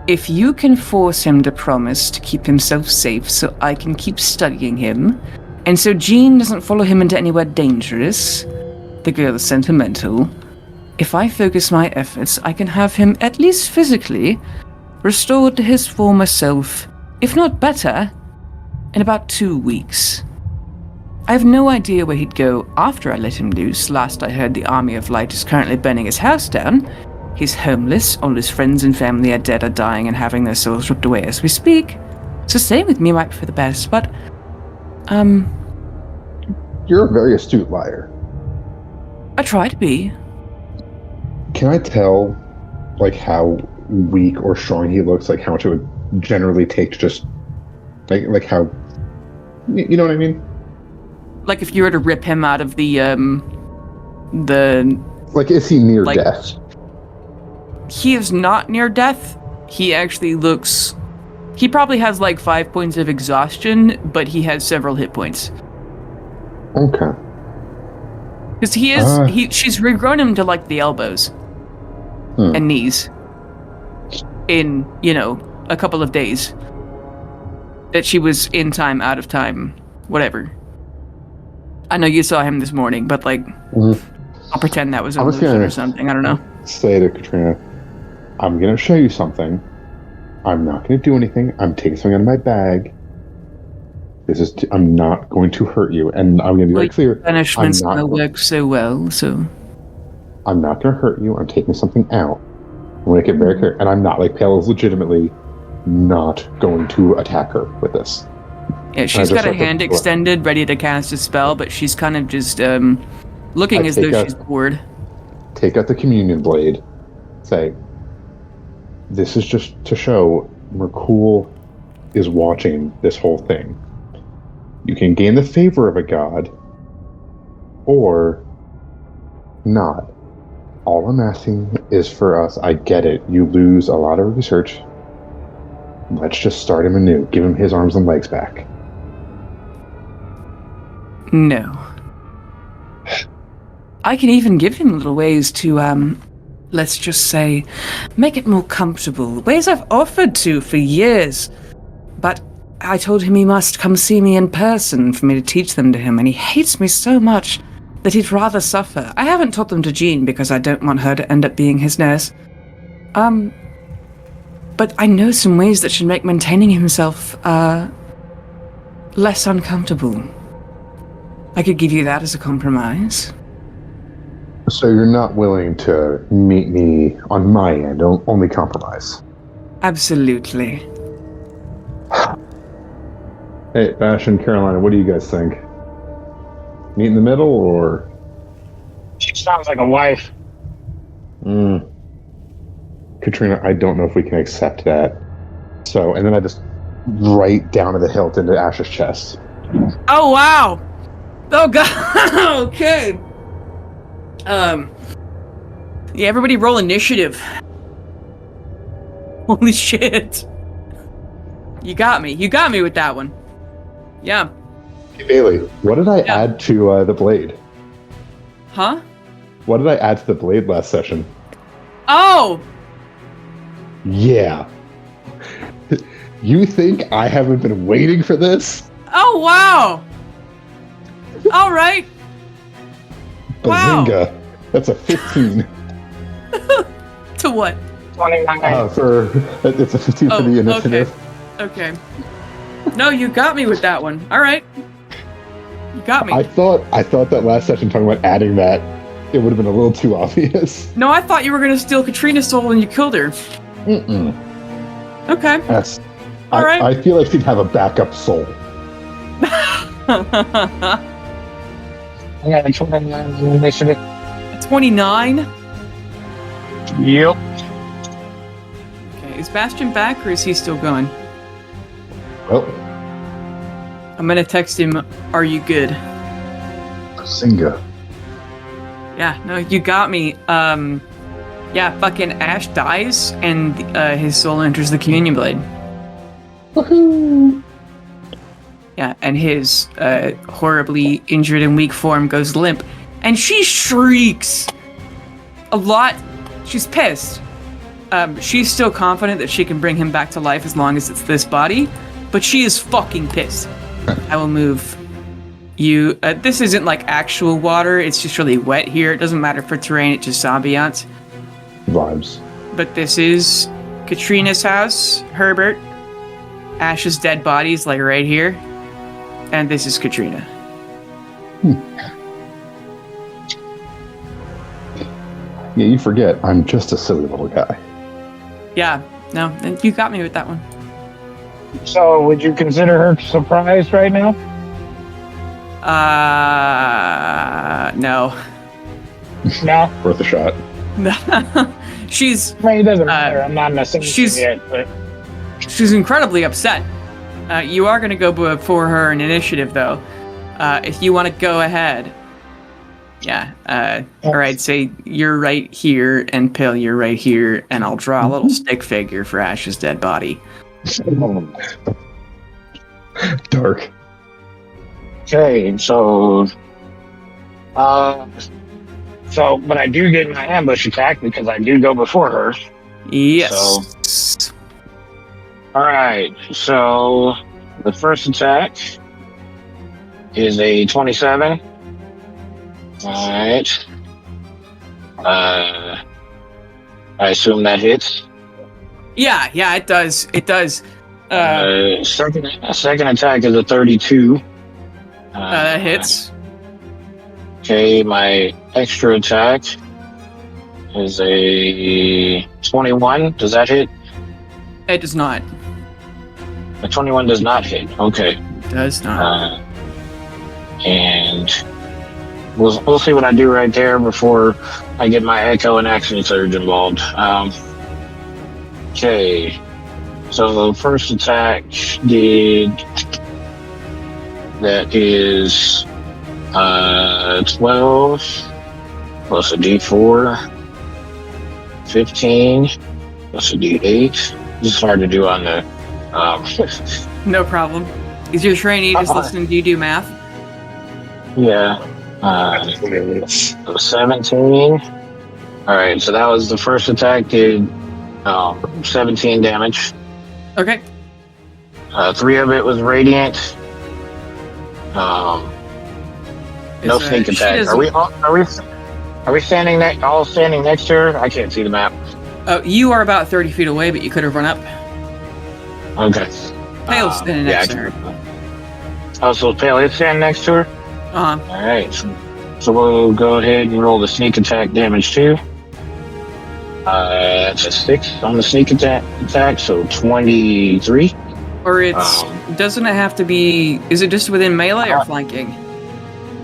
if you can force him to promise to keep himself safe so I can keep studying him, and so Jean doesn't follow him into anywhere dangerous, the girl is sentimental, if I focus my efforts, I can have him, at least physically, restored to his former self, if not better, in about 2 weeks. I have no idea where he'd go after I let him loose. Last I heard, the Army of Light is currently burning his house down. He's homeless, all his friends and family are dead or dying and having their souls ripped away as we speak. So staying with me might be for the best, but, You're a very astute liar. I try to be. Can I tell, how weak or strong he looks? How much it would generally take to just, how, you know what I mean? Like if you were to rip him out of the is he near death? He is not near death. He actually looks... He probably has 5 points of exhaustion, but he has several hit points. Okay. Because she's regrown him to the elbows and knees in, a couple of days. That she was in time, out of time, whatever. I know you saw him this morning, but I'll pretend that was an illusion or something. I don't know. Say to Katrina, I'm going to show you something. I'm not going to do anything. I'm taking something out of my bag. I'm not going to hurt you. And I'm going to be very clear. Banishment's going to work so well, so... I'm not going to hurt you. I'm taking something out. I'm going to make it very clear. And I'm not, Pale is legitimately not going to attack her with this. Yeah, she's got a hand extended, ready to cast a spell, but she's kind of just looking as though she's bored. Take out the communion blade. Say, this is just to show Merkul is watching this whole thing. You can gain the favor of a god, or not. All I'm asking is for us. I get it. You lose a lot of research. Let's just start him anew. Give him his arms and legs back. No. I can even give him little ways to, let's just say, make it more comfortable. Ways I've offered to for years. But I told him he must come see me in person for me to teach them to him, and he hates me so much that he'd rather suffer. I haven't taught them to Jean because I don't want her to end up being his nurse. But I know some ways that should make maintaining himself, less uncomfortable. I could give you that as a compromise. So you're not willing to meet me on my end, only compromise? Absolutely. Hey, Bash and Carolina, what do you guys think? Meet in the middle, or? She sounds like a wife. Katrina, I don't know if we can accept that. So, and then I just right down to the hilt into Ash's chest. Oh, wow! Oh, God! Okay. Yeah, everybody roll initiative. Holy shit. You got me. You got me with that one. Yeah. Hey, Bailey, what did I add to the blade? Huh? What did I add to the blade last session? Oh! Yeah. You think I haven't been waiting for this? Oh, wow! Alright. Bazinga. Wow. That's a 15. To what? 29. It's a 15 for the initiative. Okay. No, you got me with that one. Alright. You got me. I thought that last session talking about adding that, it would have been a little too obvious. No, I thought you were going to steal Katrina's soul when you killed her. Okay. That's... All right. I feel like she'd have a backup soul. I got a 29 initiative. 29? Yep. Okay, is Bastion back or is he still going? Well, I'm going to text him, are you good? Bazinga. Yeah, no, you got me. Yeah, fucking Ash dies and his soul enters the Communion Blade. Woohoo! Yeah, and his horribly injured and weak form goes limp. And she shrieks a lot. She's pissed. She's still confident that she can bring him back to life as long as it's this body, but she is fucking pissed. I will move you. This isn't like actual water. It's just really wet here. It doesn't matter for terrain. It's just ambiance. Vibes. But this is Katrina's house, Herbert. Ash's dead body's like right here. And this is Katrina. Yeah, you forget, I'm just a silly little guy. Yeah, no, you got me with that one. So, would you consider her surprised right now? No. No? Worth a shot. She's... I mean, it doesn't matter. I'm not in a scene yet, but... She's incredibly upset. You are going to go before her in initiative, though. If you want to go ahead. Yeah. Alright, say you're right here, and Pill, you're right here, and I'll draw a little stick figure for Ash's dead body. Dark. Okay, so... but I do get my ambush attack because I do go before her. Yes. So, alright, so the first attack is a 27. Alright. I assume that hits. Yeah, it does. It does. Second attack is a 32. That hits. Okay, my extra attack is a 21. Does that hit? It does not. A 21 does not hit. Okay. It does not. And we'll see what I do right there before I get my Echo and Action Surge involved. Okay. So the first attack did. That is 12 plus a d4, 15 plus a d8. This is hard to do on the. No problem. Is your trainee just listening to you do math? Yeah. 17. Alright, so that was the first attack, did 17 damage. Okay. 3 of it was radiant. No sneak attack. Are we standing all standing next to her? I can't see the map. Oh, you are about 30 feet away, but you could have run up. Okay. Pale's standing next to her. Oh, so Pale is standing next to her? Uh-huh. Alright. So we'll go ahead and roll the sneak attack damage too. That's a 6 on the sneak attack, so 23. Or it's... doesn't it have to be... Is it just within melee or flanking?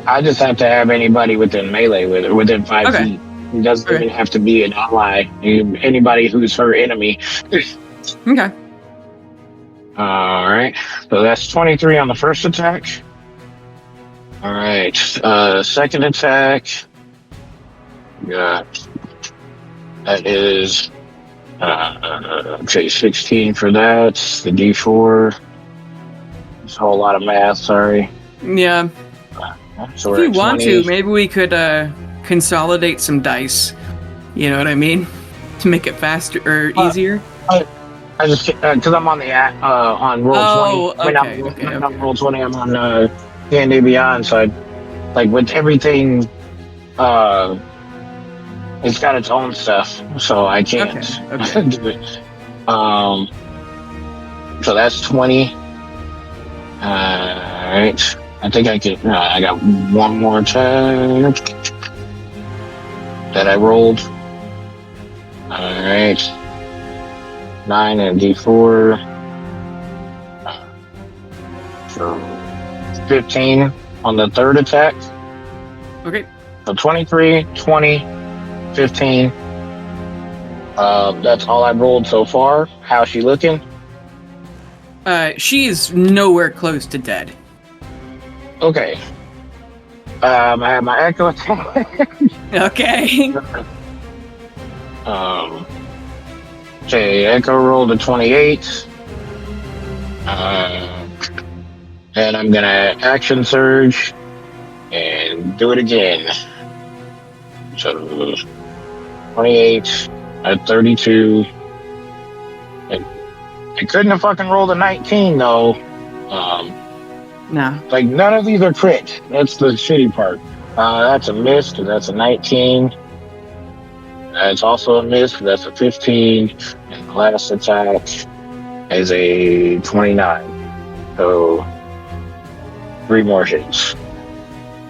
I just have to have anybody within melee with her, within 5 feet. It doesn't even have to be an ally. Anybody who's her enemy. Okay. Alright. So that's 23 on the first attack. Alright. Second attack. Got... That is... okay, 16 for that. The d4. It's a whole lot of math, sorry. Yeah. So if you want to, maybe we could consolidate some dice. You know what I mean? To make it faster or easier. I just because I'm on the on roll 20. Okay, when I'm roll 20, I'm on D&D Beyond. So like with everything, it's got its own stuff, so I can't do it. So that's 20. Alright. I think I can. I got one more attack that I rolled. Alright. 9 and d4. So 15 on the third attack. Okay. So 23, 20, 15. That's all I've rolled so far. How's she looking? She's nowhere close to dead. Okay. I have my echo attack. Okay. Okay, echo rolled a 28. And I'm gonna action surge and do it again. So 28 at 32. I couldn't have fucking rolled a 19 though. No. Like none of these are crit. That's the shitty part. That's a miss because that's a 19. It's also a miss because that's a 15. And the last attack is a 29. So 3 more hits.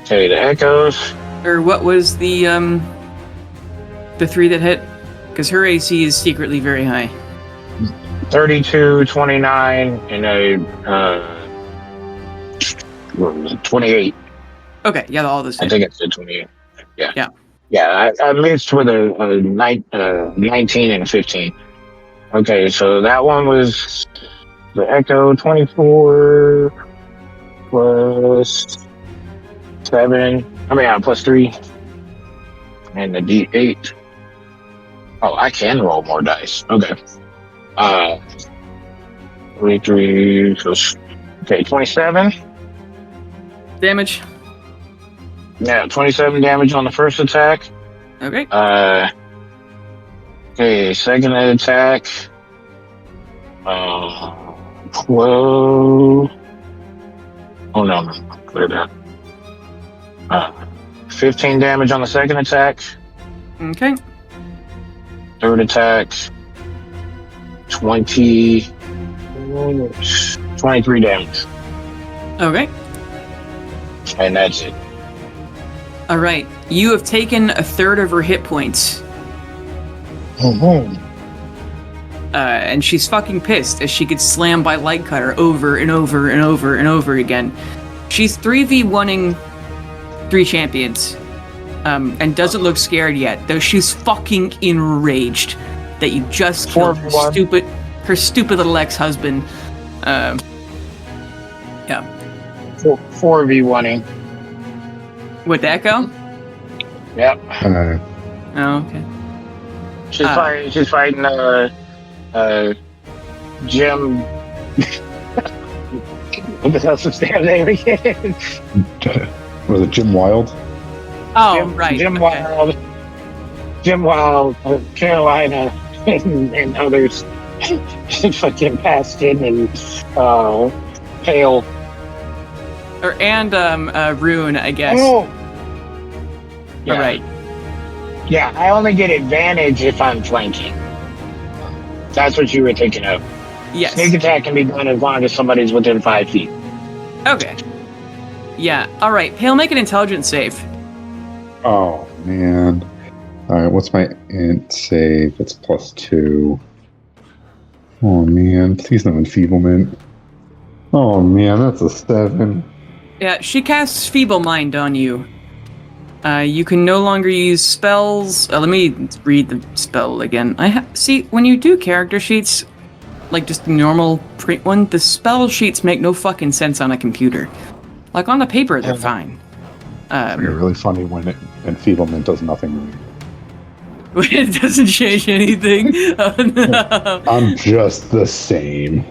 Okay, the echoes. Or what was the 3 that hit? Because her AC is secretly very high. 32, 29, and a 28. Okay, yeah, all this. I think it's a 28. Yeah. Yeah. Yeah, I mixed with a 19 and a 15. Okay, so that one was the Echo 24 plus 7. Plus 3. And the D8. Oh, I can roll more dice. Okay. 23 plus... Okay, 27. Damage. Yeah, 27 damage on the first attack. Okay. Okay, second attack. 12. Oh no, clear that. 15 damage on the second attack. Okay. Third attack. 23 damage. Okay. And that's it. All right. You have taken a third of her hit points. And she's fucking pissed as she gets slammed by Lightcutter over and over and over and over again. She's 3v1ing 3 champions. And doesn't look scared yet, though she's fucking enraged that you just killed her stupid... her stupid little ex-husband. Yeah. 4v1ing. Would that go? Yep. Oh, okay. She's fighting Jim. What the hell's his damn name again? Was it Jim Wild? Oh, right. Jim okay. Wild, Carolina, and others. Fucking Baskin and Pale. Rune, I guess. Oh! Yeah. All right. Yeah, I only get advantage if I'm flanking. That's what you were thinking of. Yes. Sneak attack can be done as long as somebody's within 5 feet. Okay. Yeah. All right. Pale, make an intelligence save. Oh, man. Alright, what's my int save? It's +2. Oh, man. Please no enfeeblement. Oh, man, that's a 7. Yeah, she casts Feeble Mind on you. You can no longer use spells. Let me read the spell again. See, when you do character sheets, like just the normal print one, the spell sheets make no fucking sense on a computer. Like on the paper, they're fine. It's really funny when enfeeblement does nothing. It doesn't change anything. Oh, no. I'm just the same.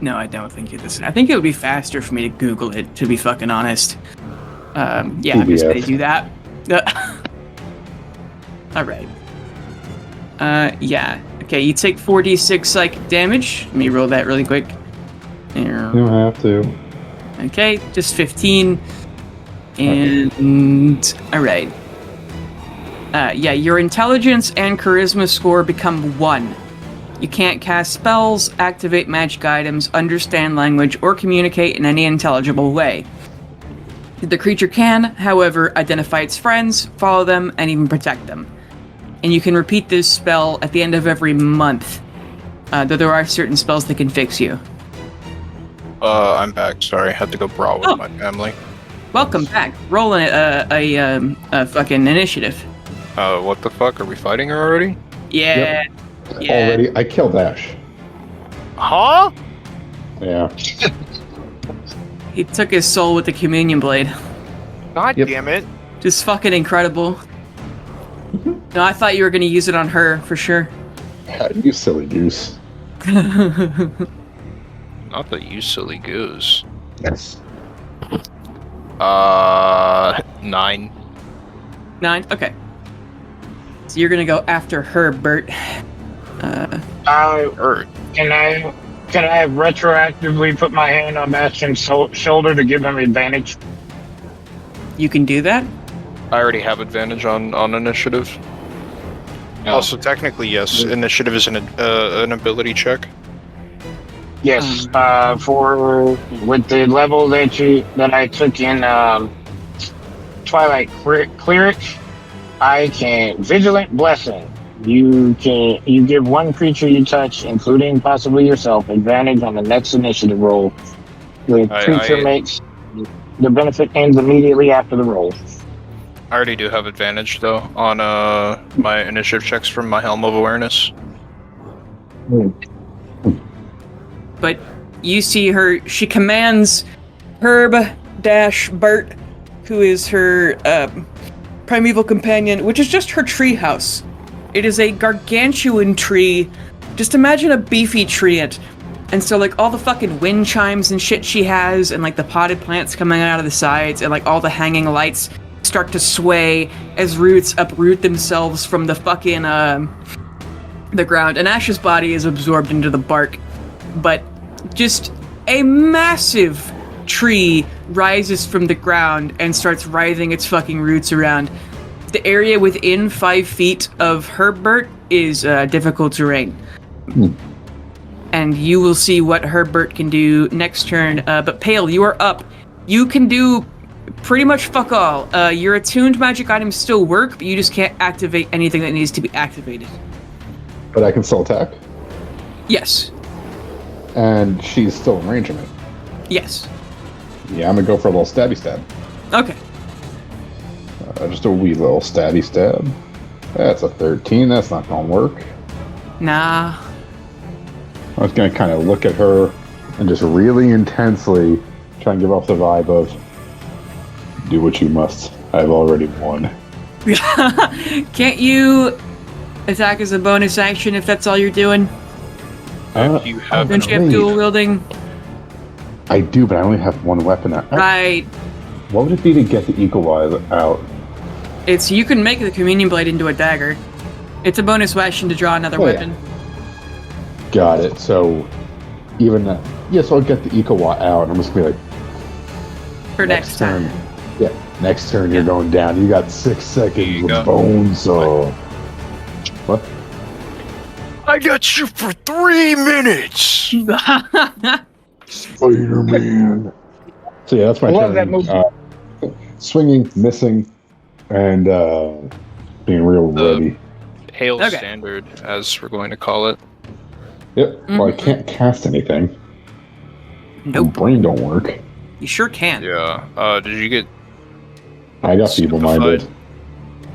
No, I don't think it is. I think it would be faster for me to Google it, to be fucking honest. Yeah, I'm just gonna do that. Alright. Yeah. Okay, you take 4d6 psychic damage. Let me roll that really quick. You don't have to. Okay, just 15. And... Alright. Yeah, your intelligence and charisma score become 1. You can't cast spells, activate magic items, understand language, or communicate in any intelligible way. The creature can, however, identify its friends, follow them, and even protect them. And you can repeat this spell at the end of every month, though there are certain spells that can fix you. I'm back. Sorry, I had to go brawl with my family. Welcome back. Roll a fucking initiative. What the fuck? Are we fighting her already? Yeah. Yep. Yeah. Already, I killed Ash. Huh? Yeah. He took his soul with the communion blade. God Yep. damn it. Just fucking incredible. No, I thought you were gonna use it on her, for sure. You silly goose. Not that you silly goose. Yes. 9. 9? Okay. So you're gonna go after her, Bert. Earth. Can I retroactively put my hand on Bastion's shoulder to give him advantage? You can do that? I already have advantage on initiative. Also, technically, yes. Initiative is an ability check. Yes. For with the level that I took in Twilight Cleric, I can Vigilant Blessing. You give one creature you touch, including possibly yourself, advantage on the next initiative roll. The creature makes the benefit ends immediately after the roll. I already do have advantage though on my initiative checks from my Helm of Awareness. But you see her, she commands Herb-Bert, who is her primeval companion, which is just her tree house. It is a gargantuan tree. Just imagine a beefy tree. And so like all the fucking wind chimes and shit she has, and like the potted plants coming out of the sides, and like all the hanging lights start to sway as roots uproot themselves from the fucking the ground. And Ash's body is absorbed into the bark. But just a massive tree rises from the ground and starts writhing its fucking roots around. The area within 5 feet of Herbert is difficult terrain. And you will see what Herbert can do next turn. But Pale, you are up. You can do pretty much fuck all. Your attuned magic items still work, but you just can't activate anything that needs to be activated. But I can still attack? Yes. And she's still in range of me? Yes. Yeah, I'm gonna go for a little stabby stab. Okay. Just a wee little stabby stab. That's a 13. That's not gonna work. Nah. I was going to kind of look at her and just really intensely try and give off the vibe of, do what you must. I've already won. Can't you attack as a bonus action if that's all you're doing? You have Don't you have dual wielding? I do, but I only have one weapon. Right. What would it be to get the equalizer out? It's you can make the communion blade into a dagger. It's a bonus action to draw another weapon. Got it. So even that, so I'll get the eco-watt out, and I'm just gonna be like, for next time. Yeah, next turn you're going down. You got 6 seconds go. of bonesaw. What? I got you for 3 minutes. Spider-Man. So yeah, that's my I love turn. that movie. Swinging, missing, and being real ready. Hail Okay. standard, as we're going to call it. Yep. Well, I can't cast anything. My Nope. brain don't work. You sure can. Yeah. Did you get? I got feeble-minded.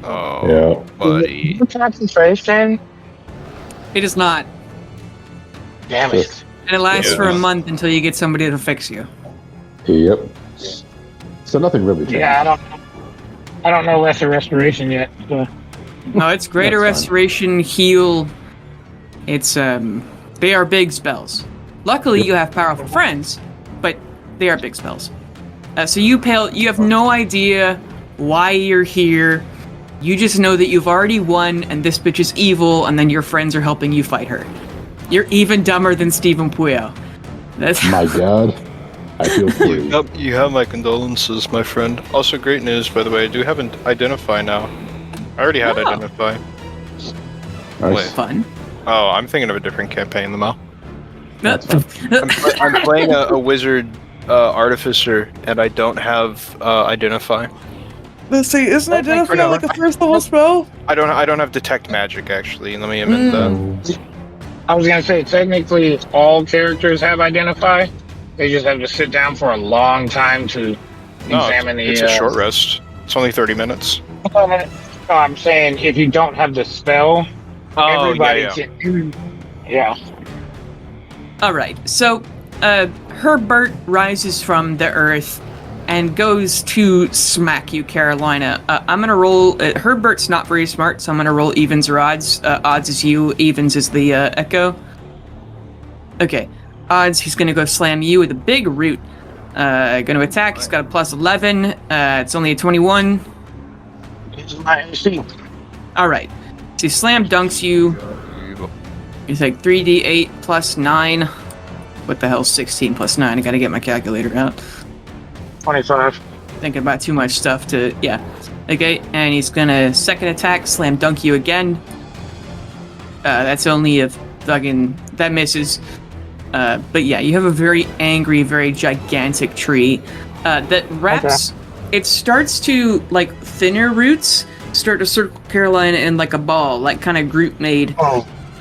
Oh, Yeah. buddy. Concentration. It is not. Damn it. And it lasts Yeah. for a month until you get somebody to fix you. Yep. So nothing really changed. Yeah, I don't know lesser restoration yet. So. No, it's greater That's fine. restoration, heal. It's they are big spells. Luckily, you have powerful friends, but they are big spells. So you have no idea why you're here. You just know that you've already won, and this bitch is evil, and then your friends are helping you fight her. You're even dumber than Stephen Puyo. That's My God. I feel free. You have my condolences, my friend. Also, great news, by the way. I do have an identify now. I already had Oh. identify. Nice. fun. Oh, I'm thinking of a different campaign, though. That's fine. I'm playing a wizard artificer, and I don't have identify. Let's see, isn't That makes Identify like a first level spell? I don't have detect magic actually. Let me amend that. I was gonna say technically all characters have identify. They just have to sit down for a long time to No, examine the. it's a short rest. It's only 30 minutes. No, I'm saying if you don't have the spell, everybody yeah. can. Yeah. All right, so Herbert rises from the earth and goes to smack you, Carolina. I'm gonna roll. Herbert's not very smart, so I'm gonna roll evens or odds. Odds is you, evens is the echo. Okay, odds. He's gonna go slam you with a big root. Gonna attack. He's got a plus 11. It's only a 21. This is my AC. All right, so he slam dunks you. You take 3d8 plus 9. What the hell? 16 plus 9. I gotta get my calculator out. 25. Thinking about too much stuff to, yeah. Okay, and he's gonna second attack, slam dunk you again. That's only a fucking, that misses. But yeah, you have a very angry, very gigantic tree that wraps, it starts to, like, thinner roots start to circle Carolina in like a ball, like kind of Groot made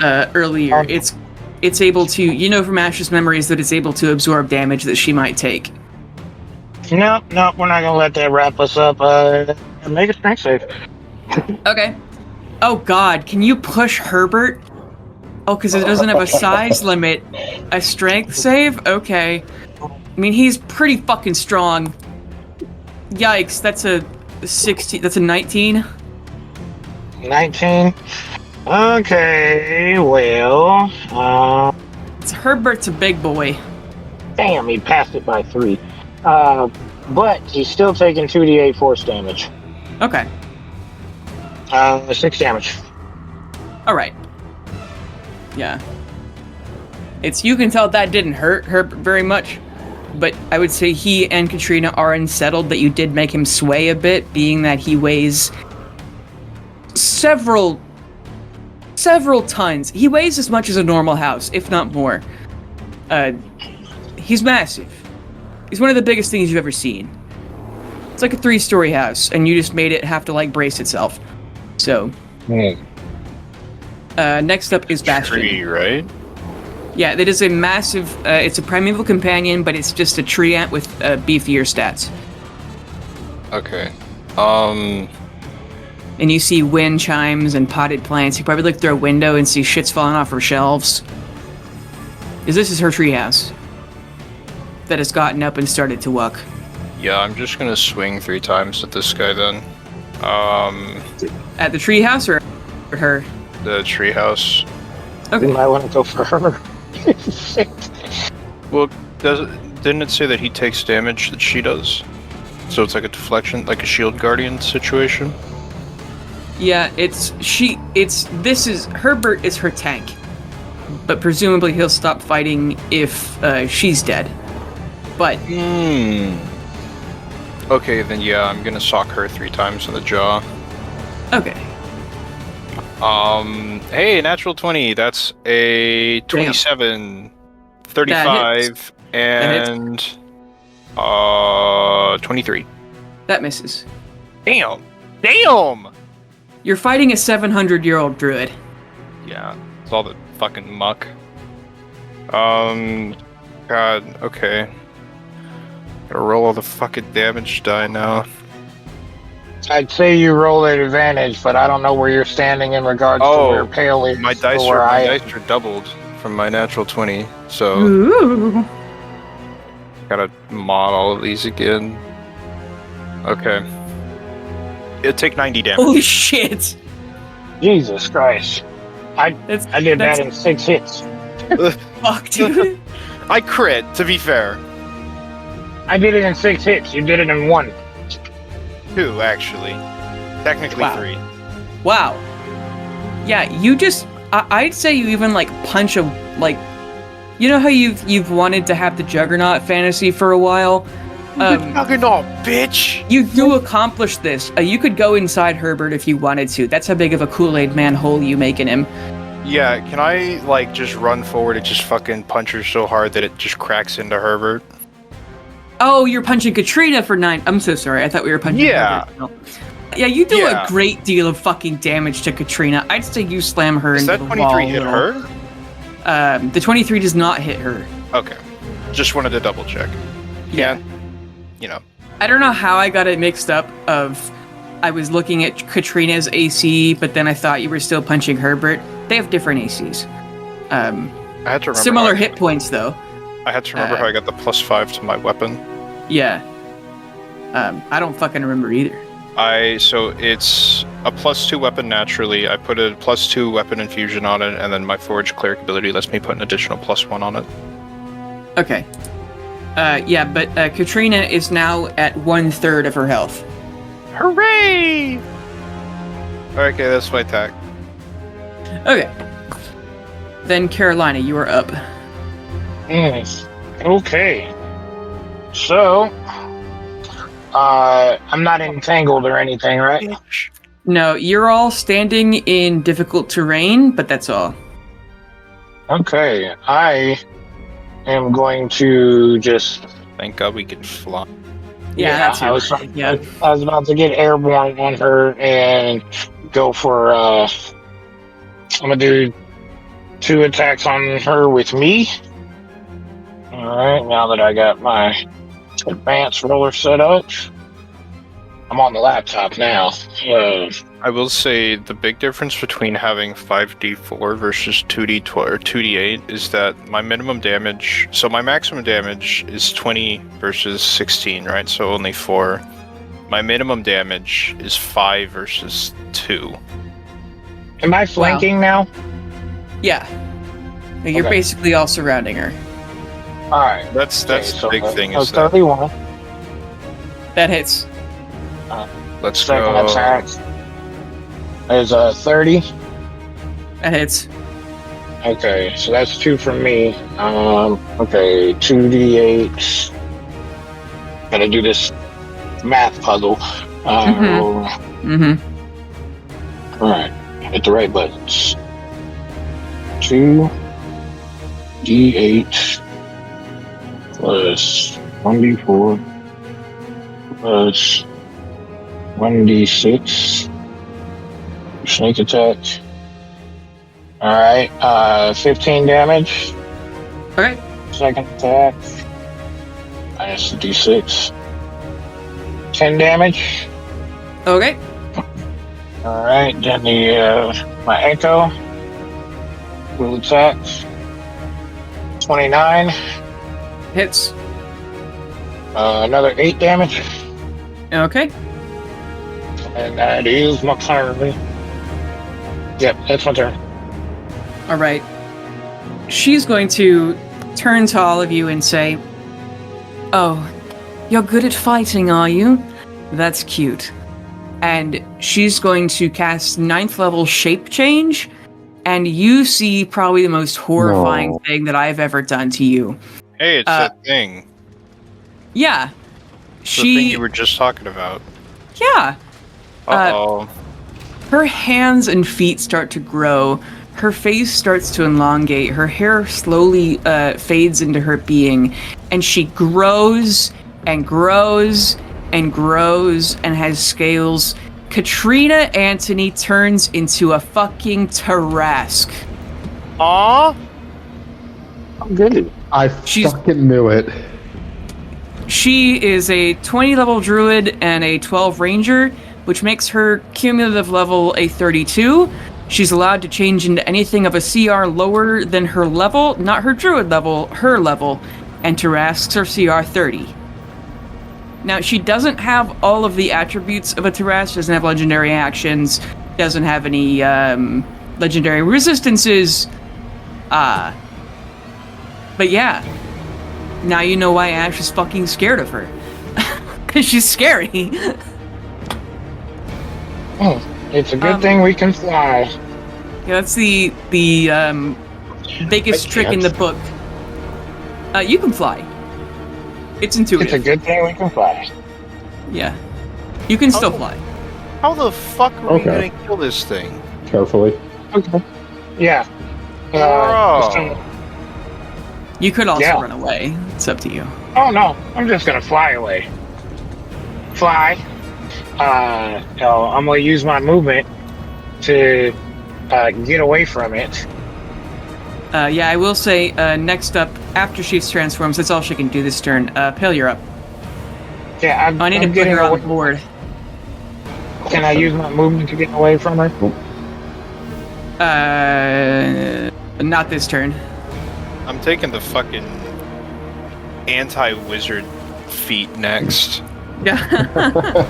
earlier. It's able to, you know from Ash's memories that it's able to absorb damage that she might take. No, we're not gonna let that wrap us up. Make a strength save. Okay. Oh god, can you push Herbert? Oh, because it doesn't have a size limit. A strength save? Okay. I mean, he's pretty fucking strong. Yikes, that's a 16, that's a 19. 19. Okay, well, Herbert's a big boy. damn, he passed it by 3. But he's still taking 2d8 force damage. Okay. 6 damage. Alright. Yeah. You can tell that didn't hurt Herbert very much, but I would say he and Katrina are unsettled that you did make him sway a bit, being that he weighs several tons. He weighs as much as a normal house, if not more. He's massive. He's one of the biggest things you've ever seen. It's like a 3-story house, and you just made it have to, like, brace itself. So, next up is Bastion. Tree, right? Yeah, that is a massive, it's a primeval companion, but it's just a tree ant with beefier stats. Okay. and you see wind chimes and potted plants. You probably look through a window and see shit's falling off her shelves. This is her treehouse that has gotten up and started to walk. Yeah, I'm just gonna swing 3 times at this guy then. At the treehouse or at her? The treehouse. Okay. You might want to go for her. Well, didn't it say that he takes damage that she does? So it's like a deflection, like a shield guardian situation? Yeah, Herbert is her tank. But presumably he'll stop fighting if she's dead. But... Okay, then yeah, I'm gonna sock her 3 times in the jaw. Okay. Hey, natural 20, that's a 27, 35, and 23. That misses. Damn! You're fighting a 700-year-old druid. Yeah, it's all the fucking muck. God, okay. Gotta roll all the fucking damage die now. I'd say you roll at advantage, but I don't know where you're standing in regards to where Pale is. My dice are doubled from my natural 20, so Ooh. gotta mod all of these again. Okay. It'll take 90 damage. Holy shit! Jesus Christ. I did that in 6 hits. Fuck, dude. I crit, to be fair. I did it in 6 hits. You did it in 1. 2, actually. Technically Wow. 3. Wow. Yeah, you just... I'd say you even, like, punch a... Like... You know how you've wanted to have the Juggernaut fantasy for a while? Juggernaut, bitch! You do accomplish this. You could go inside Herbert if you wanted to. That's how big of a Kool-Aid man hole you make in him. Yeah, can I, like, just run forward and just fucking punch her so hard that it just cracks into Herbert? Oh, you're punching Katrina for 9. I'm so sorry. I thought we were punching Yeah. Herbert. No. Yeah, you do Yeah. a great deal of fucking damage to Katrina. I'd say you slam her Does into that the 23 wall. hit her? The 23 does not hit her. Okay. Just wanted to double check. Yeah. You know. I don't know how I got it mixed up I was looking at Katrina's AC, but then I thought you were still punching Herbert. They have different ACs. I had to remember Similar hit points, though. I had to remember how I got the +5 to my weapon. Yeah. I don't fucking remember either. So it's a +2 weapon naturally. I put a +2 weapon infusion on it, and then my Forge Cleric ability lets me put an additional +1 on it. Okay. Yeah, but Katrina is now at 1/3 of her health. Hooray! Okay, that's my attack. Okay. Then Carolina, you are up. Okay. So, I'm not entangled or anything, right? No, you're all standing in difficult terrain, but that's all. Okay, I am going to just... Thank God we can fly. That's I was yeah. about to get airborne on her and go for, I'm gonna do 2 attacks on her with me. Alright, now that I got my advanced roller set up, I'm on the laptop now. I will say the big difference between having 5d4 versus 2d12 or 2d8 is that my minimum damage, so my maximum damage is 20 versus 16, right? So only 4. My minimum damage is 5 versus 2. Am I flanking now? Yeah. You're Okay. basically all surrounding her. Alright. That's the big thing is so that 31. That hits. let's Second go. attack is 30. That hits. Okay, so that's 2 from me. Okay, 2d8. Gotta do this math puzzle. Mm-hmm. Alright, hit the right buttons. 2d8 plus 1d4 plus 1d6 snake attack. Alright, 15 damage. Alright. Second attack. Minus the d6. 10 damage. Okay. All right, then my echo will attack. 29. Hits. Another 8 damage, Okay. and that is my turn. Yep, that's my turn. All right. She's going to turn to all of you and say, "Oh, you're good at fighting, are you? That's cute." And she's going to cast 9th level Shape Change, and you see probably the most horrifying No. thing that I've ever done to you. Hey, it's that thing. Yeah. The thing you were just talking about. Yeah. Uh-oh. Her hands and feet start to grow. Her face starts to elongate. Her hair slowly fades into her being. And she grows and grows and grows and has scales. Katrina Anthony turns into a fucking Tarrasque. Aw? I'm good. I She's- fucking knew it. She is a 20 level druid and a 12 ranger, which makes her cumulative level a 32. She's allowed to change into anything of a CR lower than her level, not her druid level, her level, and Tarrasques are CR 30. Now, she doesn't have all of the attributes of a Tarrasque, doesn't have legendary actions, doesn't have any legendary resistances, but yeah. Now you know why Ash is fucking scared of her. Because she's scary. Oh, it's a good thing we can fly. Yeah, that's the biggest trick in the book. You can fly. It's intuitive. It's a good thing we can fly. Yeah. You can still fly. How the fuck are we Okay. gonna kill this thing? Carefully. Okay. Yeah. Bro. just gonna- You could also Yeah. run away. It's up to you. Oh no, I'm just gonna fly away. Fly. No, I'm gonna use my movement to get away from it. Yeah, I will say, next up, after she transforms, that's all she can do this turn. Pale, you're up. Yeah, I need to I'm put getting her on away. the board. Can I use my movement to get away from her? Not this turn. I'm taking the fucking anti-wizard feat next. Yeah.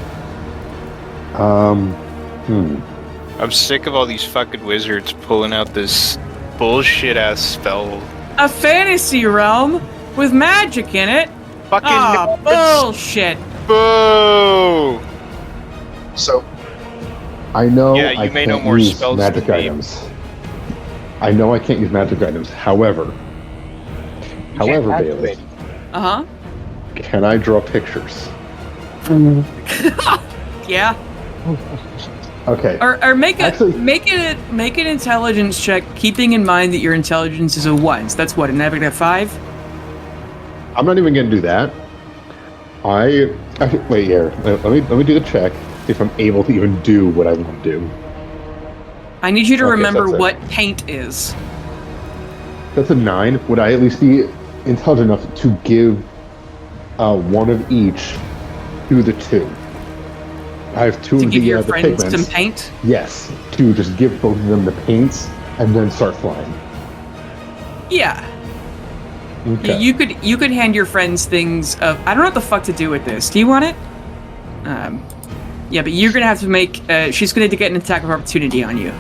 I'm sick of all these fucking wizards pulling out this bullshit ass spell. A fantasy realm with magic in it? Fucking Ah, nerds. bullshit. Boo! So, I know Yeah, you I may can't know more use spells magic than me. items. I know I can't use magic items. However, Bailey, Uh-huh. can I draw pictures? Yeah. Okay. Or make Actually- make an intelligence check, keeping in mind that your intelligence is a 1. So that's what, a -5? I'm not even gonna do that. Wait here. Let me do the check. See if I'm able to even do what I want to do. I need you to Okay, remember that's it. what paint is. That's a 9. Would I at least be intelligent enough to give one of each to the 2? I have 2 To of give your the friends pigments. some paint. Yes, to just give both of them the paints and then start flying. Yeah. Okay. You could hand your friends things of, I don't know what the fuck to do with this. Do you want it? Yeah, but you're gonna have to make. She's gonna get an attack of opportunity on you.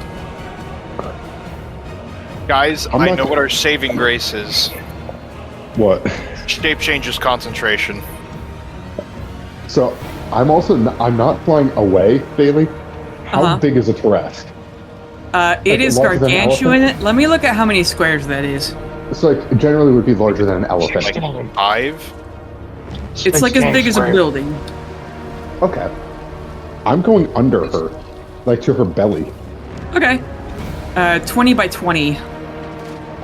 Guys, I'm I not know g- what our saving grace is. What? Shape changes concentration. So I'm also I'm not flying away, Bailey. How Uh-huh. big is a Tarrasque? It is larger than an gargantuan. Let me look at how many squares that is. It's like generally would be larger than an elephant. Like 5? It's like as big as a building. Okay. I'm going under her, like to her belly, Okay. 20 by 20.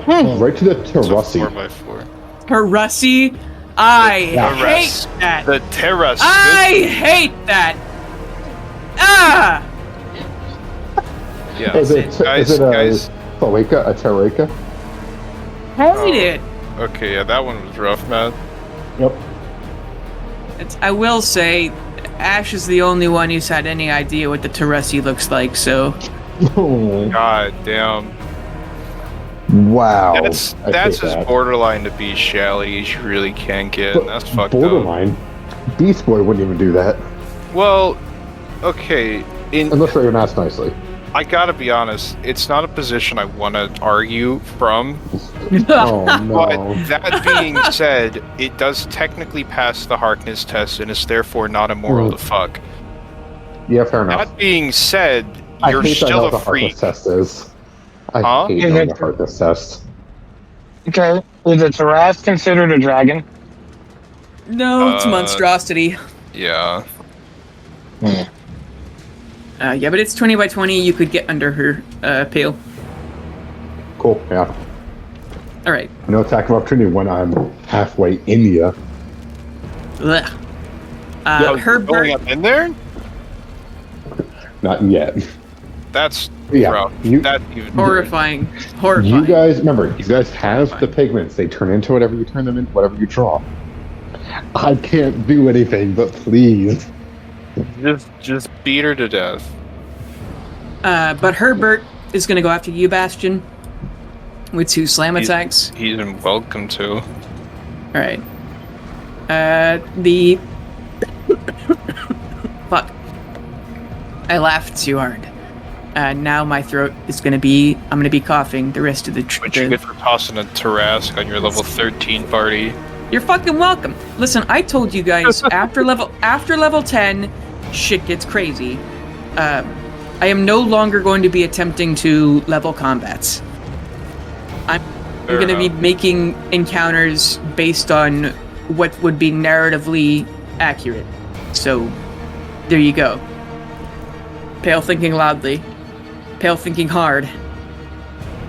right to the It's a Tarrasque. 4x4. Rusty, I Yeah. hate that. The Terra. I hate that. Ah! Yeah. Is it Guys, a guys. Thaleka, a Tarraka? Hate it. Okay, yeah, that one was rough, man. Yep. I will say, Ash is the only one who's had any idea what the Teresi looks like, so... Oh, God damn. wow. That's I hate as that. borderline to be shally as you really can get. And that's fucked up. Borderline. Beast Boy wouldn't even do that. Well, okay. Unless they were asked nicely. I gotta be honest, it's not a position I want to argue from. Oh, no. But that being said, it does technically pass the Harkness test and is therefore not immoral to fuck. Yeah, fair enough. That being said, I you're hate still that a the freak. Harkness test is. I Huh? hate knowing the Harkness test. Okay. Is a Taras considered a dragon? No, it's a monstrosity. Yeah. Yeah, but it's 20 by 20. You could get under her pale. Cool, yeah. All right. No attack of opportunity when I'm halfway India. Ugh. Going Herbert. up in there? Not yet. That's Yeah, rough. you- That's even Horrifying. Horrifying. You guys, remember, you guys have the pigments. They turn into whatever you turn them into, whatever you draw. I can't do anything, but please. Just beat her to death. But Herbert is going to go after you, Bastion, with 2 slam attacks. He's welcome to. All right. The fuck. I laughed too hard. Now my throat is going to be. I'm going to be coughing the rest of the. What you get for tossing a Tarask on your level 13 party? You're fucking welcome. Listen, I told you guys after level 10, shit gets crazy. I am no longer going to be attempting to level combats. I'm Fair going to be enough. making encounters based on what would be narratively accurate. So, there you go. Pale thinking loudly. Pale thinking hard.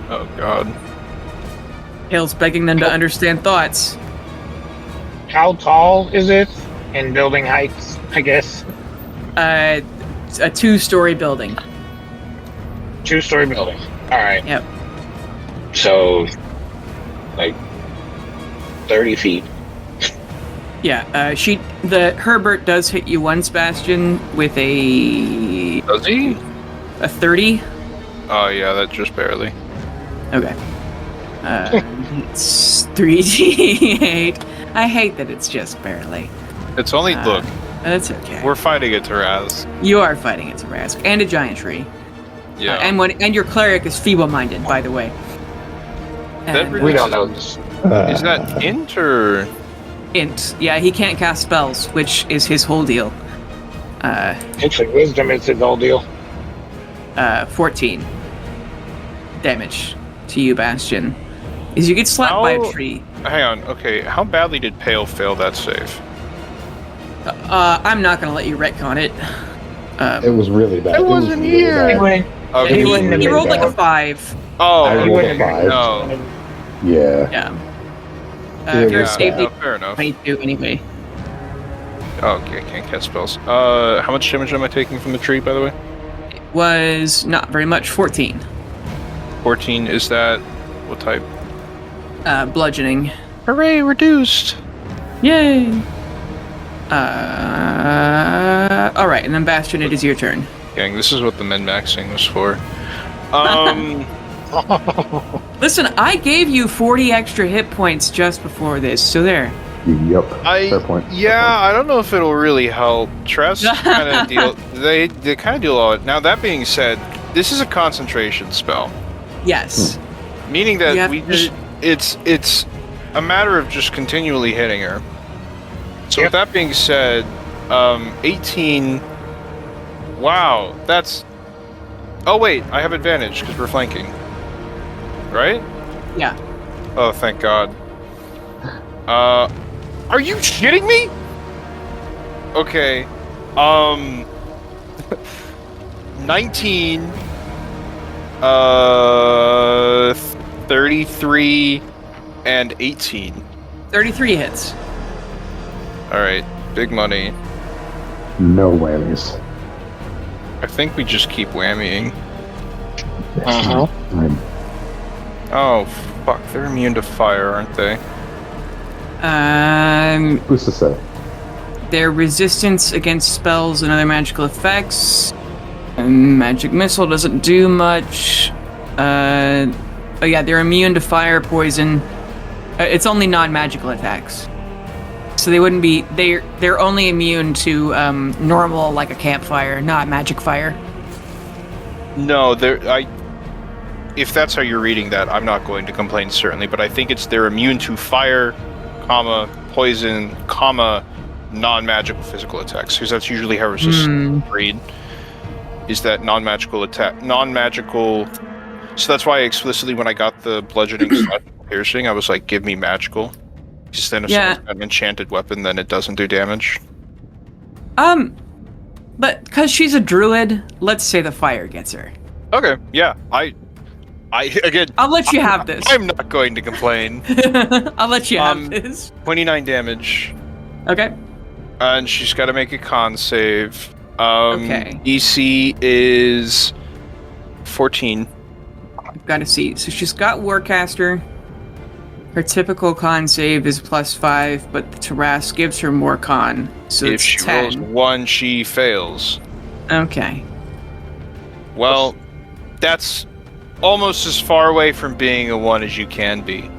Oh god. Pale's begging them to understand thoughts. How tall is it in building heights, I guess? It's a 2-story building. 2-story building. Alright. Yep. So, like, 30 feet. Yeah, Herbert does hit you once, Bastion, with a Does he? 30. Oh yeah, that just barely. Okay. It's 3d8. I hate that it's just barely. It's only look. That's okay. We're fighting a Tarask. You are fighting a Tarask and a giant tree. Yeah. And your cleric is feeble-minded, by the way. That And, We don't know this. Is that int or? int. Yeah, he can't cast spells, which is his whole deal. Actually, wisdom is his whole deal. 14 damage to you, Bastion. Is you get slapped by a tree. Hang on. Okay, how badly did Pale fail that save? I'm not gonna let you retcon it. It was really bad. I It was wasn't really here. bad. Okay. He wouldn't have He been rolled like a bad. 5. Oh, I rolled a wouldn't- 5. no. Yeah. Yeah. Yeah, Your that's save bad. Oh, fair enough. 22 anyway. Oh, okay, I can't cast spells. How much damage am I taking from the tree, by the way? Was not very much. 14. 14. Is that what type? Bludgeoning. Hooray, reduced. Yay! Alright, and then Bastion, it is your turn. Gang, this is what the min-maxing was for. Listen, I gave you 40 extra hit points just before this, so there. Yep. Fair point. Yeah, I don't know if it'll really help. Tress kind of deal. They kind of deal all it. Now that being said, this is a concentration spell, Yes. meaning that You have we to- just it's a matter of just continually hitting her. So with that being said, 18. Wow, that's. Oh wait, I have advantage because we're flanking. Right? Yeah. Oh, thank God. Are you shitting me? Okay. 19. 33 and 18. 33 hits. All right, big money. No whammies. I think we just keep whammying. Uh-huh. Oh fuck, they're immune to fire, aren't they? Who's to say? Their resistance against spells and other magical effects. Magic missile doesn't do much. Oh yeah, they're immune to fire, poison. It's only non-magical attacks. So they wouldn't be. They're only immune to normal, like a campfire, not magic fire. No, if that's how you're reading that, I'm not going to complain, certainly, but I think they're immune to fire, comma, poison, comma, non-magical physical attacks, because that's usually how resistance read, is that non-magical attack, non-magical... So that's why explicitly when I got the bludgeoning slash piercing, I was like, give me magical. Because then if someone's got an enchanted weapon, then it doesn't do damage. But because she's a druid, let's say the fire gets her. Okay, yeah, I again... I'll let you have this. I'm not going to complain. I'll let you have this. 29 damage. Okay. And she's got to make a con save. Okay. DC is 14. I've got to see. So she's got Warcaster. Her typical con save is +5, but the Taras gives her more con. So if it's she 10. rolls 1, she fails. Okay. Well, that's almost as far away from being a 1 as you can be.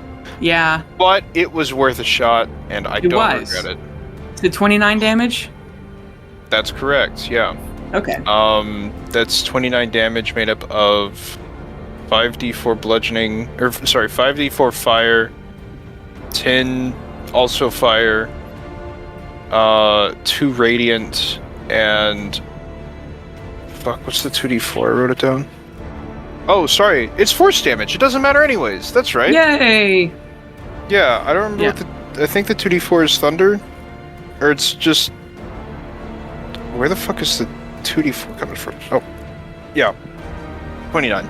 Yeah. But it was worth a shot, and I don't regret it. Is it 29 damage? That's correct, yeah. Okay. That's 29 damage made up of 5d4 bludgeoning, 5d4 fire, 10 also fire, 2 radiant, and... Fuck, what's the 2d4? I wrote it down. Oh, sorry, it's force damage. It doesn't matter anyways, that's right. Yay! Yeah, I don't remember what I think the 2d4 is thunder? Or it's just... Where the fuck is the 2d4 coming from? Oh, yeah. 29.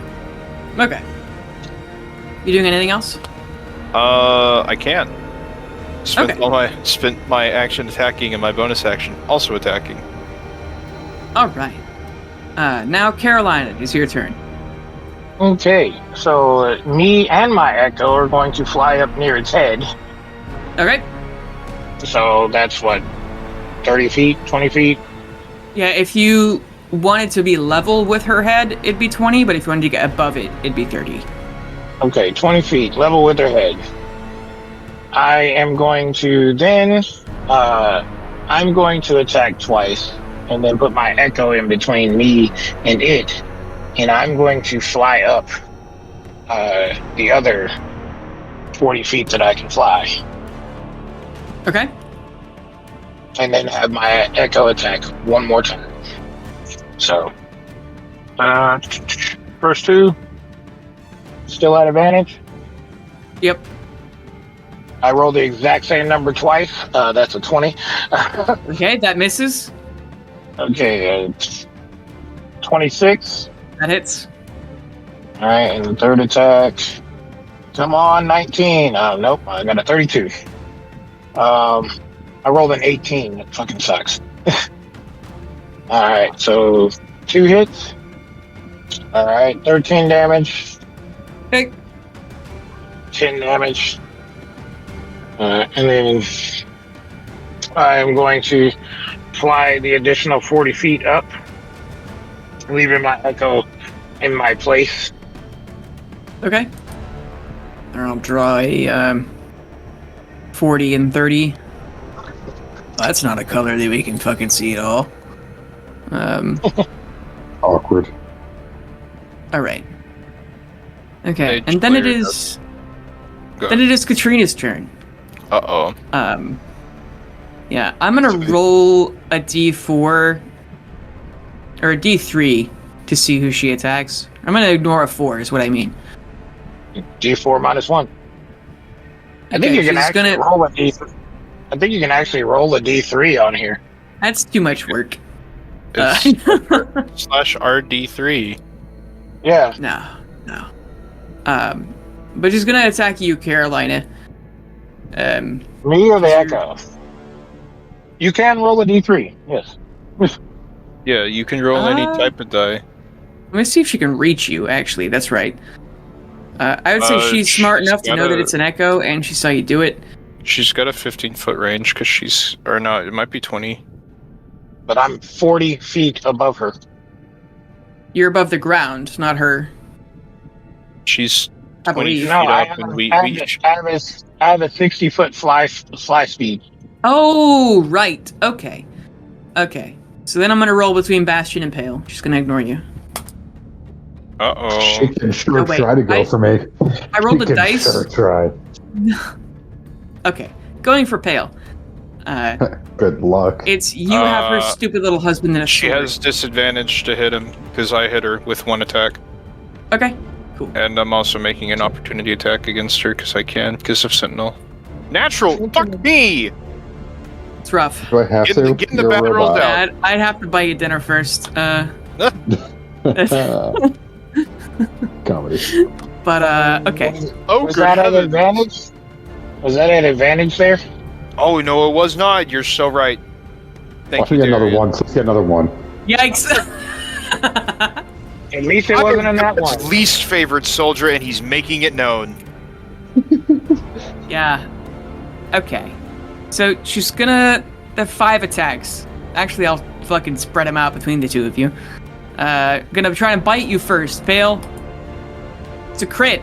Okay. You doing anything else? I can. Spent my action attacking and my bonus action also attacking. Alright. Now Carolina, it's your turn. Okay, so me and my Echo are going to fly up near its head. Okay. So that's what, 30 feet, 20 feet? Yeah, if you wanted to be level with her head, it'd be 20, but if you wanted to get above it, it'd be 30. Okay, 20 feet, level with her head. I am going to then, I'm going to attack twice, and then put my Echo in between me and it, and I'm going to fly up the other 40 feet that I can fly. Okay. And then have my Echo attack one more time. So, first two, still at advantage. Yep. I roll the exact same number twice. That's a 20. Okay, that misses. Okay, 26. That hits. All right, and the third attack. Come on, 19. Nope, I got a 32. I rolled an 18. That fucking sucks. All right, so 2 hits. All right, 13 damage. Okay. 10 damage. And then I am going to fly the additional 40 feet up, leaving my Echo in my place. Okay. And I'll draw a 40 and 30. That's not a color that we can fucking see at all. Awkward. All right. Okay, Page and then it cleared is. Go. Then it is Katrina's turn. Uh-oh. Yeah, I'm gonna roll a D4 or a D3 to see who she attacks. I'm gonna ignore a 4, is what I mean. D4 minus 1. I think you can actually roll a D3. I think you can actually roll a D3 on here. That's too much work. It's slash RD3. Yeah. No. But she's gonna attack you, Carolina. Me or the Echo? You can roll a D3, yes. Yeah, you can roll any type of die. Let me see if she can reach you, actually. That's right. I would say she's smart enough to know that it's an Echo, and she saw you do it. She's got a 15-foot range because she's... Or no, it might be 20. But I'm 40 feet above her. You're above the ground, not her. She's I 20 believe. feet No, I up, have, and I have a 60-foot fly speed. Oh, right. Okay. Okay. So then I'm gonna roll between Bastion and Pale. She's gonna ignore you. Uh-oh. She can sure Oh, wait, try to go for me. I rolled She the can dice. Sure try. Okay. Going for Pale. Good luck. It's you have her stupid little husband in a She sword. has disadvantage to hit him because I hit her with 1 attack. Okay. Cool. And I'm also making an opportunity attack against her because I can, because of Sentinel. Natural! Fuck me! It's rough. Do I have to? Getting the You're a bad rolls robot. out. I'd have to buy you dinner first. Comedy. But okay. Oh, Was good that an heavens. advantage? Was that an advantage there? Oh, no, it was not. You're so right. Thank Watch you, me get another Darian. one. Let's get another one. Yikes. At least it I wasn't am in that God's one. least favorite soldier, and he's making it known. Yeah. Okay. So she's gonna have 5 attacks. Actually, I'll fucking spread them out between the two of you. Gonna try and bite you first, Pale. It's a crit.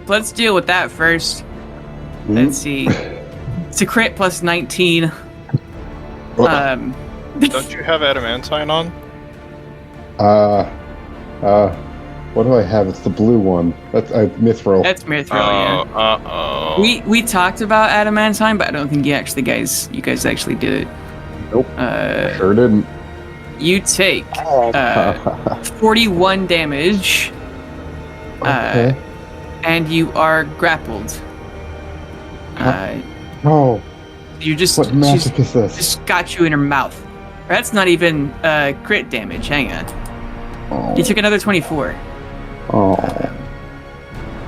Let's deal with that first. Let's see. It's a crit plus 19. Don't you have adamantine on? What do I have? It's the blue one. That's Mithril. That's Mithril, yeah. Uh-oh. We talked about adamantine, but I don't think you guys actually did it. Nope. Sure didn't. You take Oh, 41 damage, Okay. and you are grappled. Oh, You just what she's magic is this? just got you in her mouth. That's not even crit damage. Hang on. Oh. You took another 24. Oh.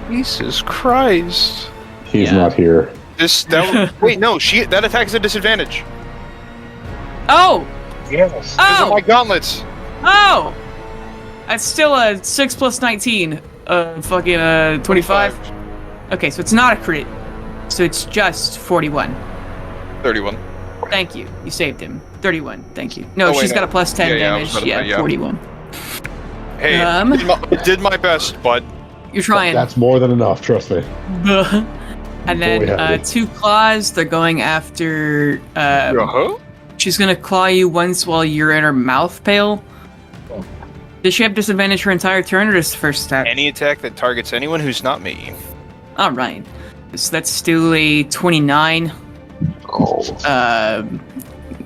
Jesus Christ. He's Yeah. not here. Wait, no, that attack is a disadvantage. Oh! yes. Those are Oh! my gauntlets. Oh! That's still a 6 plus 19. Fucking 25. Okay, so it's not a crit. So it's just 41. 31. Thank you. You saved him. 31. Thank you. No, Oh, wait, she's got no. a plus 10 Yeah, I was damage. about to Yeah, say, yeah. 41. Hey, did my best, bud. You're trying. That's more than enough, trust me. And then Boy, howdy. 2 claws. They're going after. Uh-huh. She's gonna claw you once while you're in her mouth, Pale. Does she have disadvantage her entire turn, or just the first attack? Any attack that targets anyone who's not me. All right. So that's still a 29. Oh.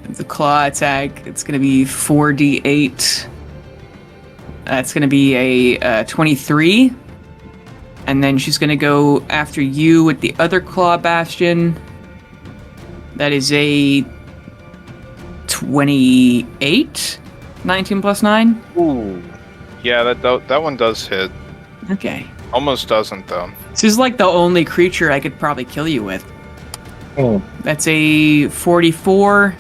The claw attack. It's gonna be 4d8. It's gonna be a 23. And then she's gonna go after you with the other claw bastion. That is a 28. 19 plus 9. Ooh. Yeah, that one does hit. Okay. Almost doesn't, though. This is like the only creature I could probably kill you with. Oh. That's a 44.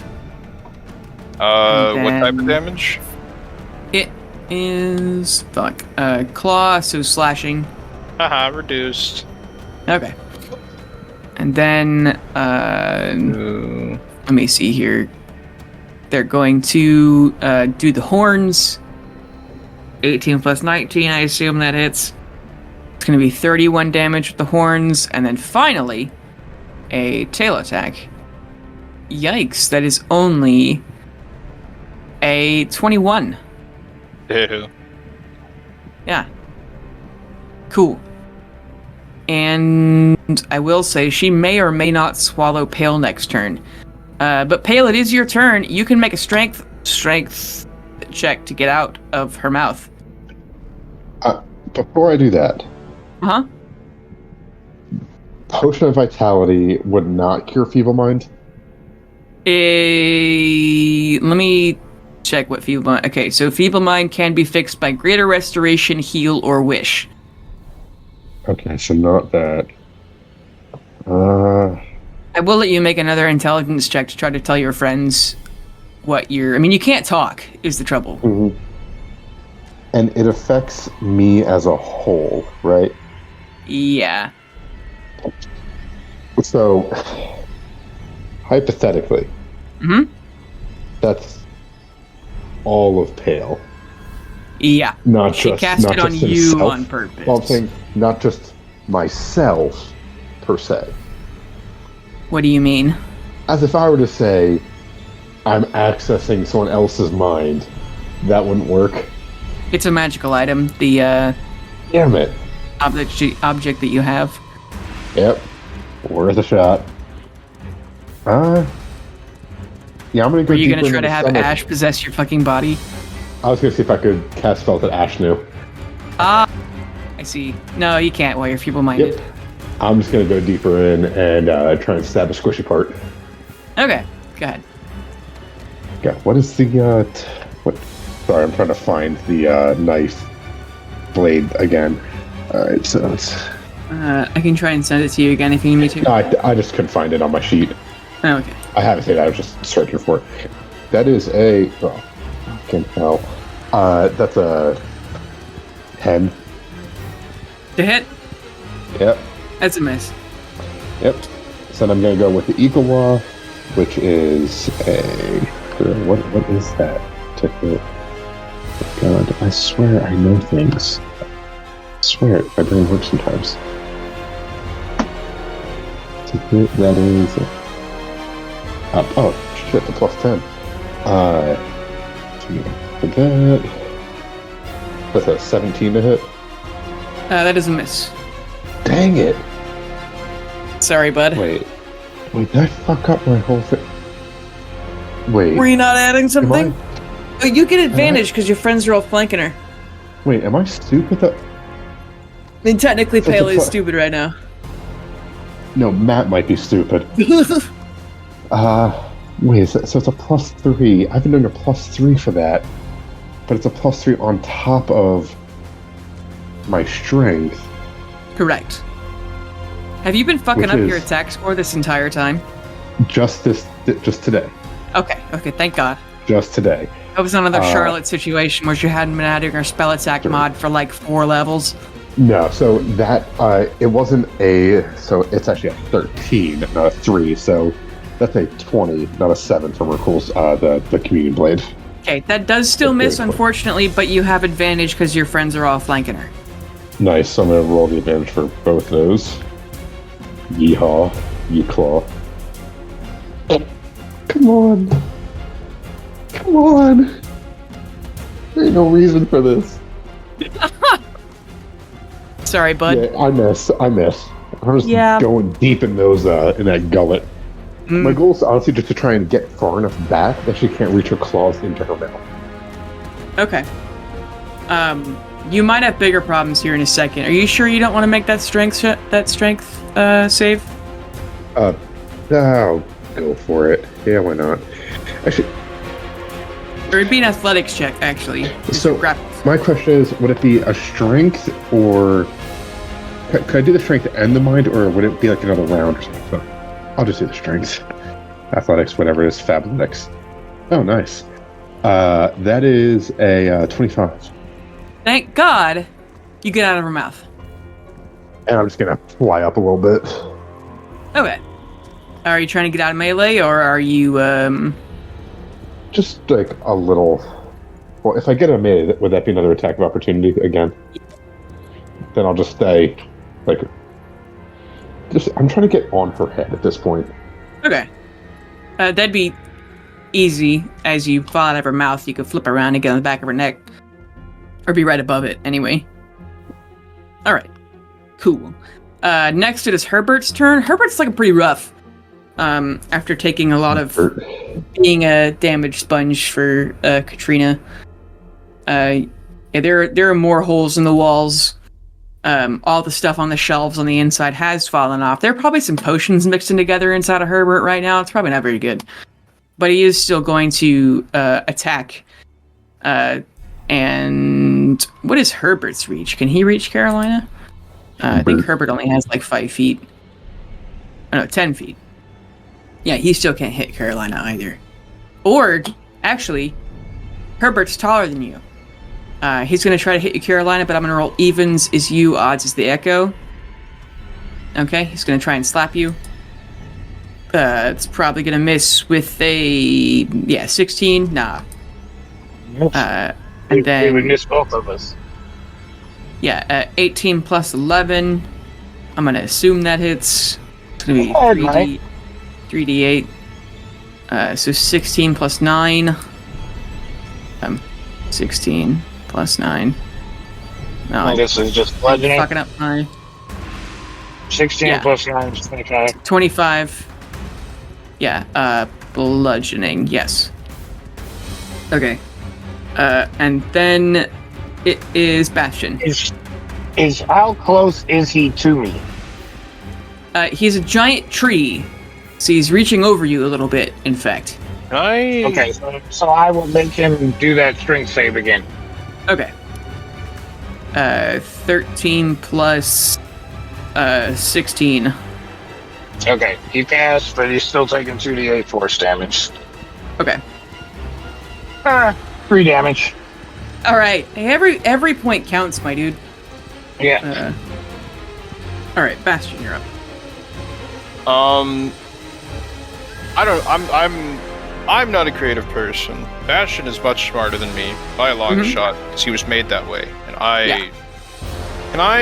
What type of then- damage? It is claw, so slashing. Haha, reduced. Okay. And then Ooh. let me see here. They're going to do the horns. 18 plus 19, I assume that hits. It's going to be 31 damage with the horns, and then finally a tail attack. Yikes, that is only a 21. Ew. Yeah. Cool. And I will say she may or may not swallow Pale next turn. But Pale, it is your turn. You can make a strength check to get out of her mouth. Before I do that, Huh? Potion of Vitality would not cure Feeble Mind. Let me check what Feeble Mind... Okay, so Feeble Mind can be fixed by Greater Restoration, Heal, or Wish. Okay, so not that. I will let you make another intelligence check to try to tell your friends what you're... I mean, you can't talk, is the trouble. Mhm. And it affects me as a whole, right? Yeah. So, hypothetically, that's all of Pale. Yeah. Not she just cast not it on just you himself. on purpose. Well, I'm saying not just myself per se. What do you mean? As if I were to say I'm accessing someone else's mind, that wouldn't work. It's a magical item. The Damn it. object that you have. Yep. Worth a shot. Yeah, I'm gonna go. Are you deeper gonna try into to the have stomach. Ash possess your fucking body? I was gonna see if I could cast spells that Ash knew. I see. No, you can't while you're feeble-minded. Yep. I'm just gonna go deeper in and try and stab a squishy part. Okay, go ahead. Okay, what is the what? Sorry, I'm trying to find the knife blade again. All right, so it's. I can try and send it to you again if you need me to. No, I just couldn't find it on my sheet. Oh, okay. I haven't seen it. I was just searching for it. That is a. Oh, fucking hell. That's a 10. To hit? Yep. That's a miss. Yep. So then I'm gonna go with the Eagle Law, which is a. What is that? God, I swear I know things. I swear my brain works sometimes. To hit, that is. Oh shit! The plus 10. For that. What's that? 17 to hit. That is a miss. Dang it! Sorry, bud. Wait, did I fuck up my whole thing? Wait. Were you not adding something? I- Oh, you get advantage because your friends are all flanking her. Wait, am I stupid? I mean, technically, So it's a Paley is pl- stupid right now. No, Matt might be stupid. Wait, so it's a plus 3. I've been doing a plus 3 for that, but it's a plus 3 on top of my strength. Correct. Have you been fucking Which up your is- attack score this entire time? Just today. Okay, thank God. Just today. That was another Charlotte situation where she hadn't been adding her spell attack mod for like 4 levels. No, so that it wasn't so it's actually a 13, not a 3. So that's a 20, not a 7 from Rakul's the communion blade. Okay, that does still Okay, miss, fine. unfortunately, but you have advantage because your friends are all flanking her. Nice. So I'm gonna roll the advantage for both those. Yeehaw, Yeeclaw. Come on. Come on. There ain't no reason for this. Sorry, bud. Yeah, I miss. I was Yeah. going deep in those in that gullet. My goal is honestly just to try and get far enough back that she can't reach her claws into her mouth. Okay. You might have bigger problems here in a second. Are you sure you don't want to make that strength save? I'll go for it. Yeah, why not? Actually, Or it'd be an athletics check, actually. so Grapple. my question is, would it be a strength or could I do the strength and the mind, or would it be like another round or something? So I'll just do the strength. Athletics, whatever it is, Fabletics. Oh, nice. That is a 25. Thank God you get out of her mouth. And I'm just gonna fly up a little bit. Okay. Are you trying to get out of melee, or are you, Just like a little. Well, if I get a melee, would that be another attack of opportunity again? Then I'll just stay, like. I'm trying to get on her head at this point. Okay. That'd be easy. As you fall out of her mouth, you could flip around and get on the back of her neck. Or be right above it, anyway. Alright. Cool. Next it is Herbert's turn. Herbert's looking pretty rough. After taking a lot of being a damage sponge for Katrina. Yeah, there are more holes in the walls. All the stuff on the shelves on the inside has fallen off. There are probably some potions mixing together inside of Herbert right now. It's probably not very good. But he is still going to attack. And what is Herbert's reach? Can he reach Carolina? I think Herbert only has like 5 feet. Oh, no, 10 feet. Yeah, he still can't hit Carolina either. Or, actually, Herbert's taller than you. He's going to try to hit you, Carolina, but I'm going to roll evens is you, odds is the echo. Okay, he's going to try and slap you. It's probably gonna miss with a 16. Nah. And We would then miss both of us. 18 plus 11. I'm gonna assume that hits. It's gonna be Hard, Mike. 3d8. So 16 plus 9. 16 plus 9. No, Oh, this is just bludgeoning. fucking up my 16 Yeah. plus 9 is 25. 25. Bludgeoning, yes. Okay. And then it is Bastion. Is how close is he to me? He's a giant tree, so he's reaching over you a little bit, in fact. Can I? Okay, so I will make him do that strength save again. Okay. 13 plus 16. Okay, he passed, but he's still taking 2d8 force damage. Okay. 3 damage. All right. Every point counts, my dude. Yeah. All right, Bastion, you're up. I don't. I'm not a creative person. Bastion is much smarter than me by a long shot, because he was made that way. And can I?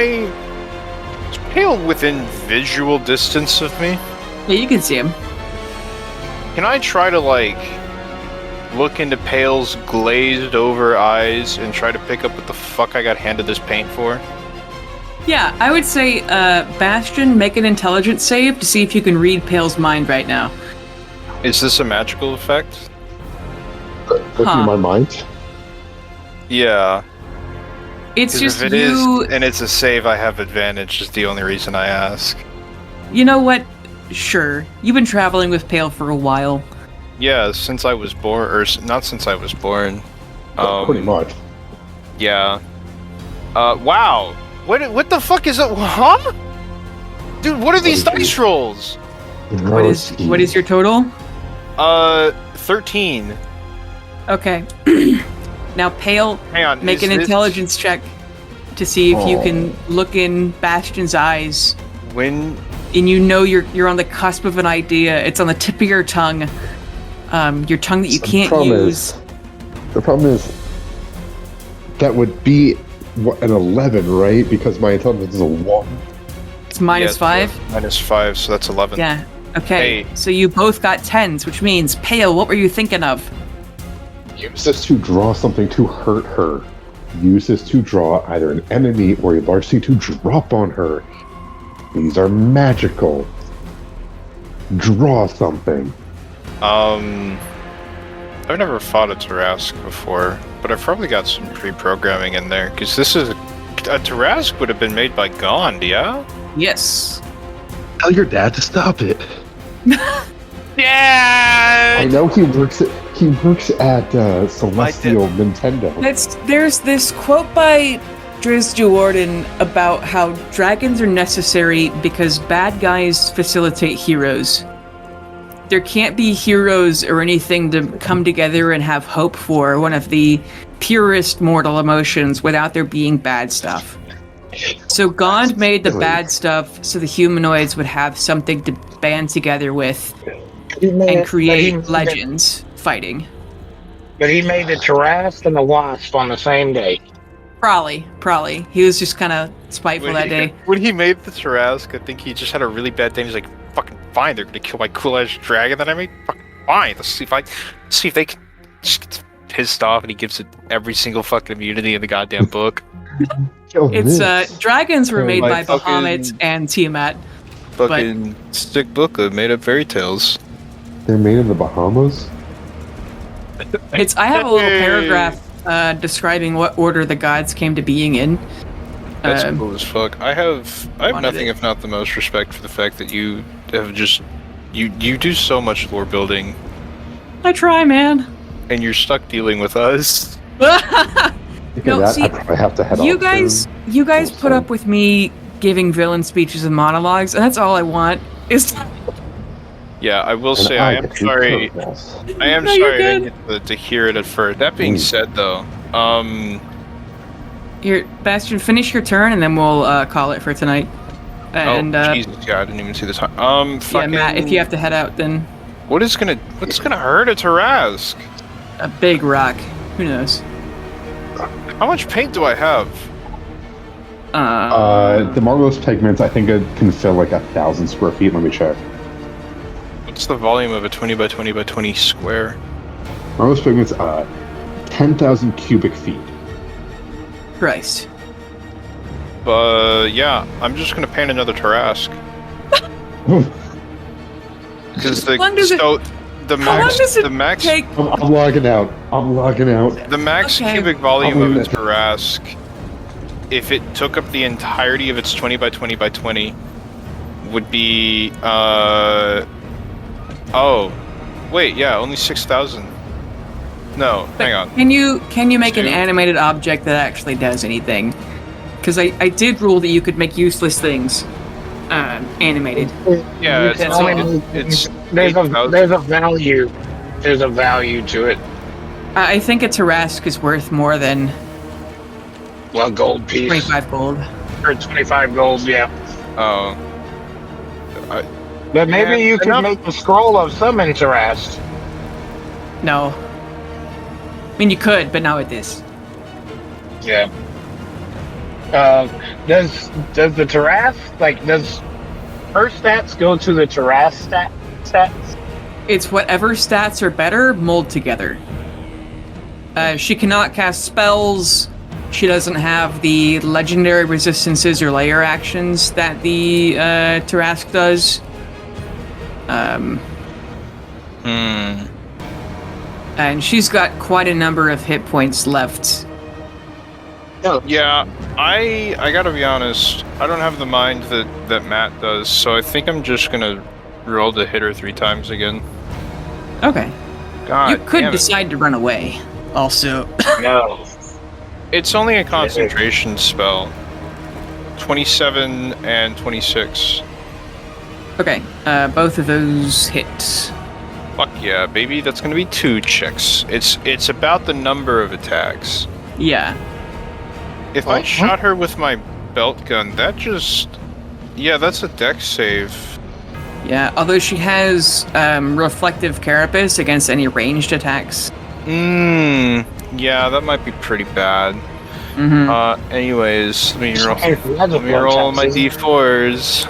Is Pale within visual distance of me? Yeah, you can see him. Can I try to look into Pale's glazed over eyes and try to pick up what the fuck I got handed this paint for? Yeah, I would say, Bastion, make an intelligence save to see if you can read Pale's mind right now. Is this a magical effect? Looking Huh. in my mind. Yeah. It's 'Cause just if it is, you. and it's a save, I have advantage. Is the only reason I ask. You know what? Sure. You've been traveling with Pale for a while. Yeah, since I was born, or not since I was born. Pretty much. Yeah. Wow. What the fuck is it? Huh? Dude, what are these dice rolls? What is your total? 13. Okay. Now, Pale, Hang on. make is an this- intelligence check to see if you can look in Bastion's eyes, When and you know you're on the cusp of an idea. It's on the tip of your tongue that you can't use. The problem is that would be an 11, right? Because my intelligence is a 1. It's minus 5. -5, so that's 11. Yeah. Okay. Hey. So you both got 10s, which means Pale. What were you thinking of? Use this to draw something to hurt her. Use this to draw either an enemy or a large thing to drop on her. These are magical. Draw something. I've never fought a Tarask before, but I've probably got some pre-programming in there, because this is a Tarask would have been made by Gond, yeah? Yes. Tell your dad to stop it. Yeah. I know he works at Celestial Nintendo. There's this quote by Driz Jordan about how dragons are necessary because bad guys facilitate heroes. There can't be heroes or anything to come together and have hope for, one of the purest mortal emotions, without there being bad stuff. So Gond made the bad stuff so the humanoids would have something to band together with and create legends fighting. But he made the Tarask and the Wasp on the same day. Probably. He was just kind of spiteful that day. When he made the Tarask, I think he just had a really bad day. He's like, fucking fine, they're gonna kill my cool-ass dragon that I made? Fucking fine, let's see if they can just get pissed off, and he gives it every single fucking immunity in the goddamn book. It's, dragons were made by fucking- Bahamut and Tiamat. Fucking stick booklet made up fairy tales. They're made in the Bahamas? I have a little Hey. paragraph describing what order the gods came to being in. That's cool as fuck. I have wanted nothing it. if not the most respect for the fact that you have just you do so much lore building, I try, man. and you're stuck dealing with us. Because No, that, see, I probably have to head you off guys soon. put up with me giving villain speeches and monologues, and that's all I want. Is Yeah, I will And say I am get to sorry. curveballs. I am No, you're sorry I didn't get to hear it at first. That being said, though, here, Bastion, finish your turn, and then we'll call it for tonight. And Jesus, yeah, I didn't even see the time. yeah, Fucking. Matt, if you have to head out, then What's gonna hurt a Tarask? a big rock. Who knows? How much paint do I have? The marvelous pigments, I think it can fill like 1,000 square feet. Let me check. What's the volume of a 20 by 20 by 20 square? Marvelous pigments, 10,000 cubic feet. Christ. Yeah, I'm just gonna paint another Tarask. Because How long does it max take? I'm logging out. the max Okay. cubic volume I'll of a leave it. Tarask, if it took up the entirety of its 20 by 20 by 20, would be oh, wait, yeah, only 6,000. No, hang on. Can you make an Two. animated object that actually does anything? Because I did rule that you could make useless things animated. Yeah, It's it's only- it's there's 8,000. a value. There's a value to it. I think a Tarask is worth more than Well, gold piece 25 gold. or 25 gold. Yeah, Oh. but maybe Yeah, you could enough. make the scroll of summon Tarast. No. I mean, you could, but not with this. Yeah. Does the Tarast, like, does her stats go to the Tarast stats? It's whatever stats are better, mold together. She cannot cast spells. She doesn't have the legendary resistances or layer actions that the Tarask does. And she's got quite a number of hit points left. No. Yeah, I gotta be honest. I don't have the mind that Matt does, so I think I'm just gonna roll to hit her 3 times again. Okay. God, You could damn it. decide to run away. Also. No. It's only a concentration spell. 27 and 26. Okay. Both of those hit. Fuck yeah, baby. That's gonna be 2 checks. It's about the number of attacks. Yeah. If I shot her with my belt gun, that just... Yeah, that's a dex save. Yeah. Although she has reflective carapace against any ranged attacks. Yeah, that might be pretty bad. Mm-hmm. Anyways, let me roll, Hey, that's a let me roll my fantastic. d4s.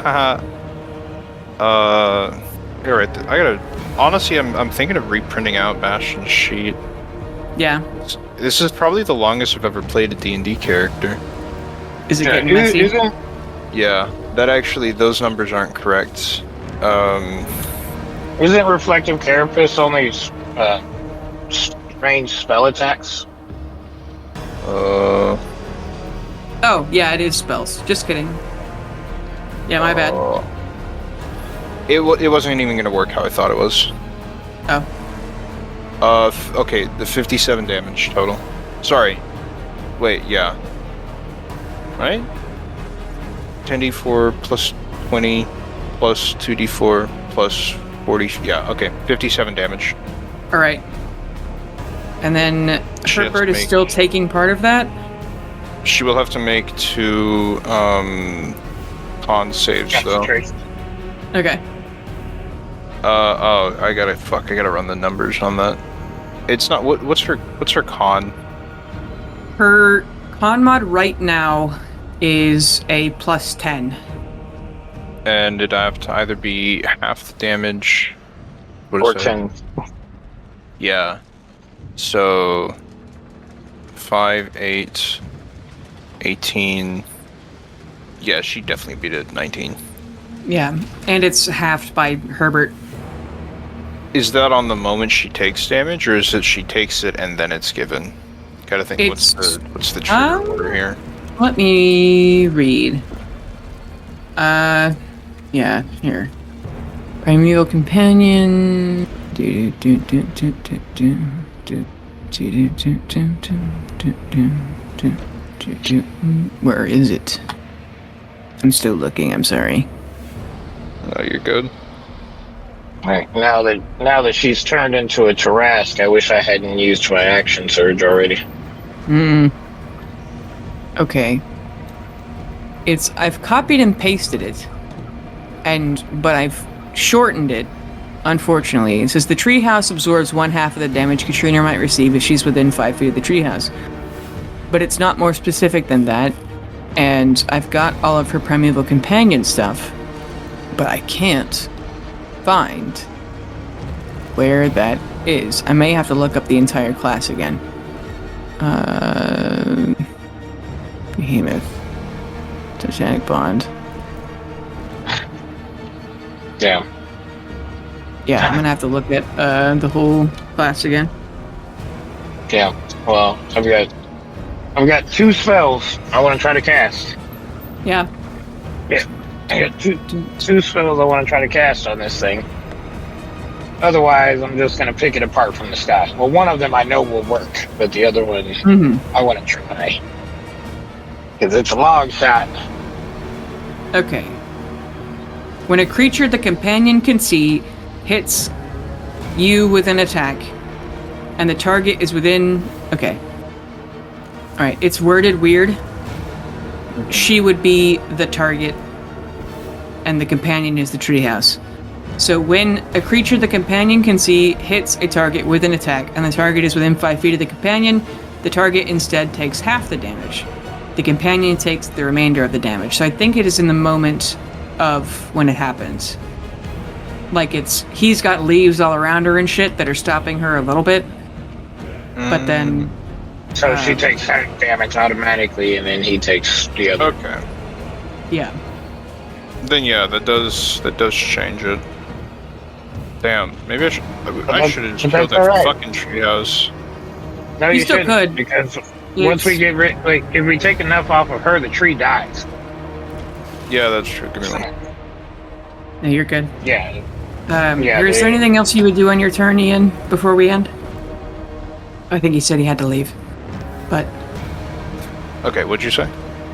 Haha. You're right. I gotta... Honestly, I'm thinking of reprinting out Bastion's sheet. Yeah. This is probably the longest I've ever played a D&D character. Is it getting messy? Isn't Yeah, that actually, those numbers aren't correct. reflective carapace only range spell attacks? Oh, yeah, it is spells. Just kidding. Yeah, my bad. It wasn't even gonna work how I thought it was. Oh. Okay, the 57 damage total. Sorry. Wait, yeah. Right? 10d4 plus 20 plus 2d4 plus 40. Yeah, okay. 57 damage. All right. And then She has Herbert to is make- still taking part of that? She will have to make 2 con saves though. Concentration. Okay. I gotta run the numbers on that. It's not what's her con? Her con mod right now is a plus 10. And it'd have to either be half the damage what Or is that? 10. Yeah. So 5, 8, 18. Yeah, she definitely beat it at 19. Yeah, and it's halved by Herbert. Is that on the moment she takes damage, or is it she takes it and then it's given? Gotta think what's the trigger order here. Let me read. Yeah, here. Primeval Companion. Where is it? I'm still looking, I'm sorry. Oh, you're good. Right, now that she's turned into a Tarask, I wish I hadn't used my action surge already. Okay. I've copied and pasted it, but I've shortened it. Unfortunately, it says the treehouse absorbs 1/2 of the damage Katrina might receive if she's within 5 feet of the treehouse. But it's not more specific than that, and I've got all of her primeval companion stuff, but I can't find where that is. I may have to look up the entire class again. Behemoth. Titanic Bond. Damn. Yeah, I'm gonna have to look at the whole class again. Damn. Well, I've got 2 spells I want to try to cast. Yeah. Yeah. I got two spells I want to try to cast on this thing. Otherwise, I'm just going to pick it apart from the sky. Well, one of them I know will work, but the other one I want to try. Because it's a long shot. Okay. When a creature the companion can see hits you with an attack, and the target is within... Okay. Alright, it's worded weird. She would be the target, and the companion is the treehouse. So when a creature the companion can see hits a target with an attack, and the target is within 5 feet of the companion, the target instead takes half the damage. The companion takes the remainder of the damage. So I think it is in the moment of when it happens. Like he's got leaves all around her and shit that are stopping her a little bit. But then... So she takes half damage automatically, and then he takes the other. Okay. Yeah. Then yeah, that does change it. Damn, maybe I should have just killed that fucking treehouse. No, You you still shouldn't, could. because once we get rid, like, if we take enough off of her, the tree dies. Yeah, that's true. Give me one. No, you're good. Yeah. Is there anything else you would do on your turn, Ian, before we end? I think he said he had to leave. But... Okay, what'd you say?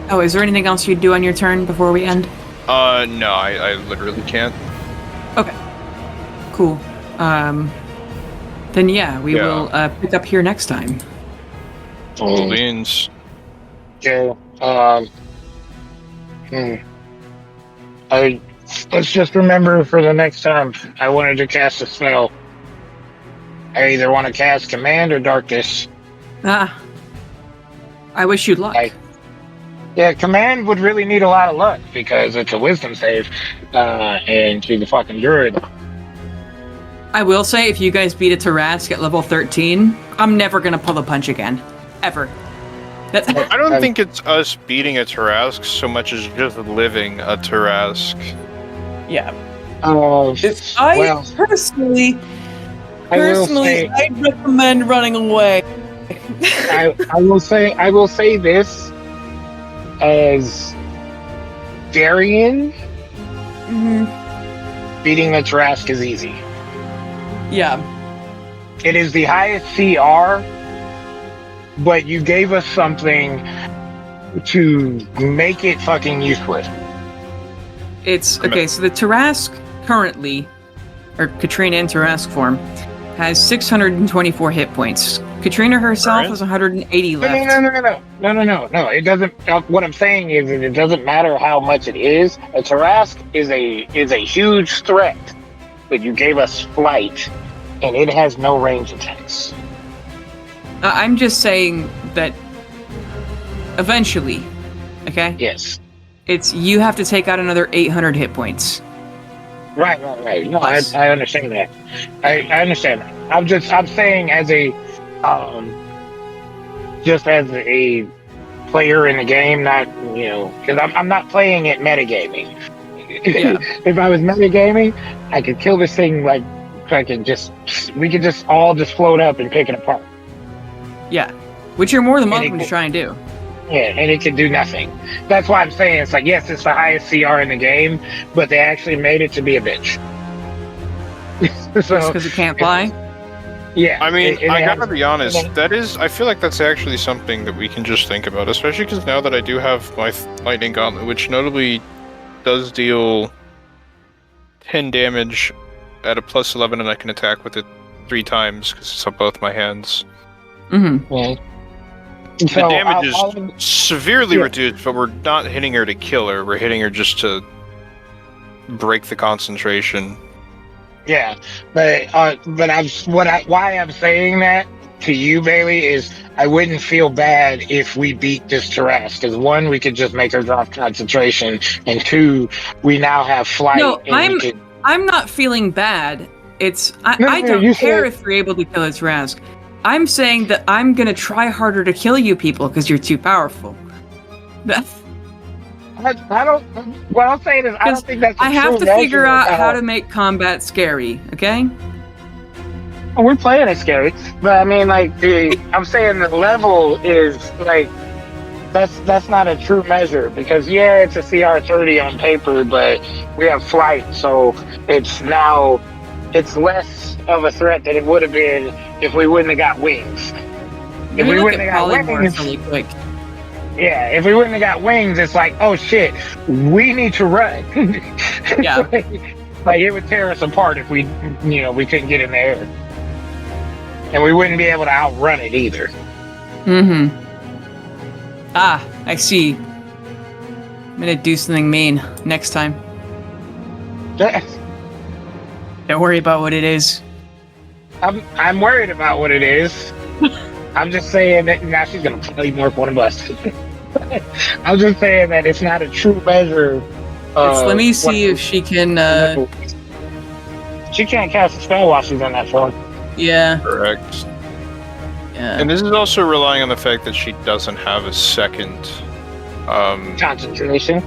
Oh, is there anything else you'd do on your turn before we end? No, I literally can't. Okay. Cool. Then yeah, we will pick up here next time. Cool beans. Yeah. Let's just remember for the next time, I wanted to cast a spell. I either want to cast Command or Darkness. I wish you'd luck. Yeah, Command would really need a lot of luck because it's a Wisdom save, and she's a fucking druid. I will say, if you guys beat a Tarask at level 13, I'm never gonna pull a punch again. Ever. I don't think it's us beating a Tarask so much as just living a Tarask. Yeah. Personally, I'd recommend running away. I will say this as Darian. Beating the Tarask is easy. Yeah. It is the highest CR, but you gave us something to make it fucking useless. It's okay. So the Tarask currently, or Katrina in Tarask form, has 624 hit points. Katrina herself has 180 left. No. It doesn't. What I'm saying is that it doesn't matter how much it is. A Tarask is a huge threat, but you gave us flight, and it has no range attacks. I'm just saying that eventually, okay? Yes. You have to take out another 800 hit points. Right. No, I understand that. I understand that. I'm saying as a, just as a player in the game, not, because I'm not playing it metagaming. Yeah. If I was metagaming, I could kill this thing we could just all just float up and pick it apart. Yeah. Which you're more than welcome to try and do. Yeah, and it can do nothing. That's why I'm saying it's like, yes, it's the highest CR in the game, but they actually made it to be a bitch. Just because it can't fly? Yeah. I mean, I gotta be honest, I feel like that's actually something that we can just think about, especially because now that I do have my Lightning Gauntlet, which notably does deal 10 damage at a plus 11, and I can attack with it 3 times because it's on both my hands. Mm-hmm. Yeah. So The damage is I'll- severely Yeah. reduced, but we're not hitting her to kill her. We're hitting her just to break the concentration. Yeah, but why I'm saying that to you, Bailey, is I wouldn't feel bad if we beat this Tarrasque, because one, we could just make her drop concentration, and two, we now have flight. No, and we could, I'm not feeling bad. It's I No, don't you care said- if you're able to kill its Rask. I'm saying that I'm gonna try harder to kill you people because you're too powerful. I don't. What I'm saying is, I don't think that's. I have to figure out how to make combat scary. Okay. We're playing it scary, but I mean, like, I'm saying the level is like that's not a true measure, because yeah, it's a CR30 on paper, but we have flight, so it's less of a threat than it would have been if we wouldn't have got wings. If we wouldn't have got wings, really quick. yeah, if we wouldn't have got wings, it's like, oh shit, we need to run. Yeah. Like it would tear us apart if we couldn't get in the air, and we wouldn't be able to outrun it either. Mm-hmm. Ah, I see. I'm gonna do something mean next time. Don't worry about what it is. I'm worried about what it is. I'm just saying that now she's gonna probably mark one of us. I'm just saying that it's not a true measure. Let me see if she can. She can't cast a spell while she's on that phone. Yeah. Correct. Yeah. And this is also relying on the fact that she doesn't have a second. Concentration.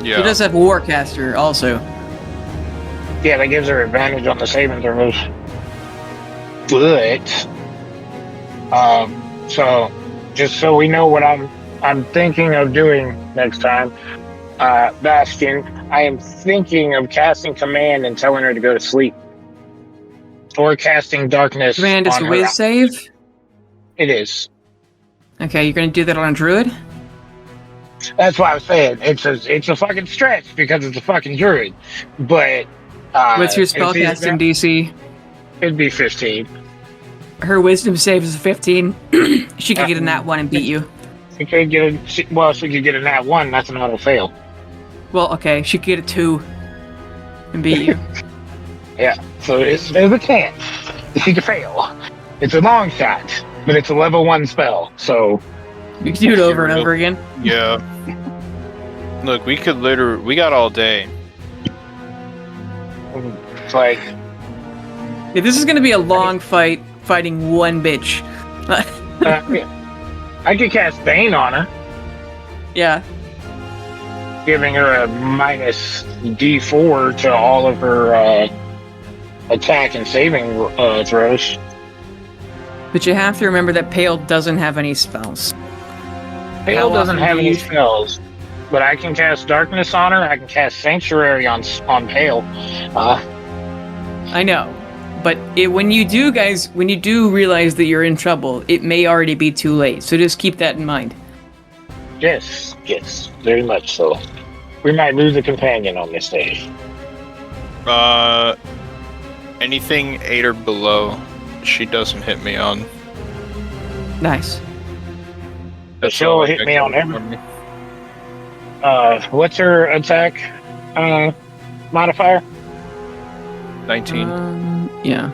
Yeah. She does have Warcaster also. Yeah, that gives her advantage on the saving throws. But, so just so we know what I'm thinking of doing next time, Bastion, I am thinking of casting command and telling her to go to sleep, or casting darkness. Command is on a her. whiz save. It is. Okay, you're gonna do that on a druid. That's why I was saying it's a fucking stretch because it's a fucking druid. But What's your it's spellcasting DC? It'd be 15. Her wisdom save is 15. She could get in that one and beat you. She could get she could get a nat 1. That's an auto fail. Well, okay, she could get a 2 and beat you. Yeah. So there's a chance she could fail. It's a long shot, but it's a level 1 spell. So You can do it over and over again. Yeah. Look, we got all day. it's like, Yeah, this is gonna be a long fight, fighting one bitch. yeah. I could cast Bane on her, Yeah. giving her a minus D4 to all of her attack and saving throws. But you have to remember that Pale doesn't have any spells. Pale How doesn't often have do any you- spells, but I can cast Darkness on her. I can cast Sanctuary on Pale. I know. But when you do realize that you're in trouble, it may already be too late. So just keep that in mind. Yes, very much so. We might lose a companion on this day. Anything 8 or below, she doesn't hit me on. Nice. That's She'll all I hit got me on going every- for me. What's her attack modifier? 19. Yeah.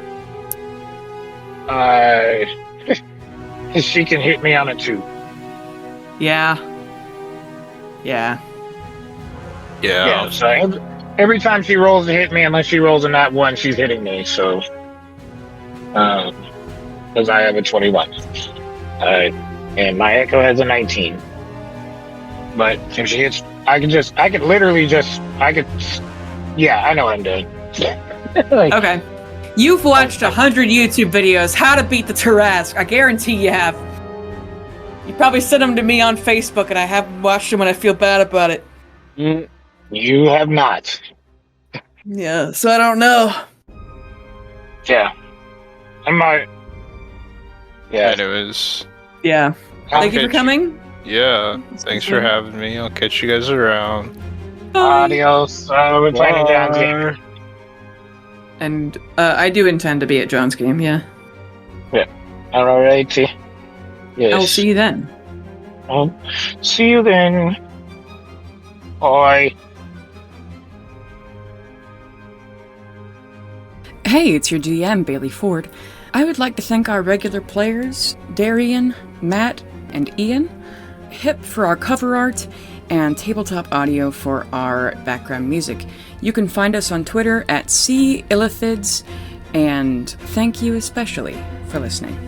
She can hit me on a 2. Yeah. Yeah. Yeah. So every time she rolls to hit me, unless she rolls a nat 1, she's hitting me. So, because I have a 21, and my Echo has a 19. But if she hits, yeah, I know what I'm doing. Like, Okay. You've watched 100 YouTube videos how to beat the Tarrasque. I guarantee you have. You probably sent them to me on Facebook, and I haven't watched them, and I feel bad about it. you have not. Yeah, so I don't know. Yeah. I might. Yeah. Anyways. Yeah. Thank you for catch- coming. Yeah. Thanks for having me. I'll catch you guys around. Bye. Adios. We're playing John's game. And I do intend to be at John's game, yeah. Alrighty. Yes. I'll see you then. Well, see you then. Bye. Hey, it's your GM, Bailey Ford. I would like to thank our regular players, Darian, Matt, and Ian, Hip for our cover art, and Tabletop Audio for our background music. You can find us on Twitter at @Illithids, and thank you especially for listening.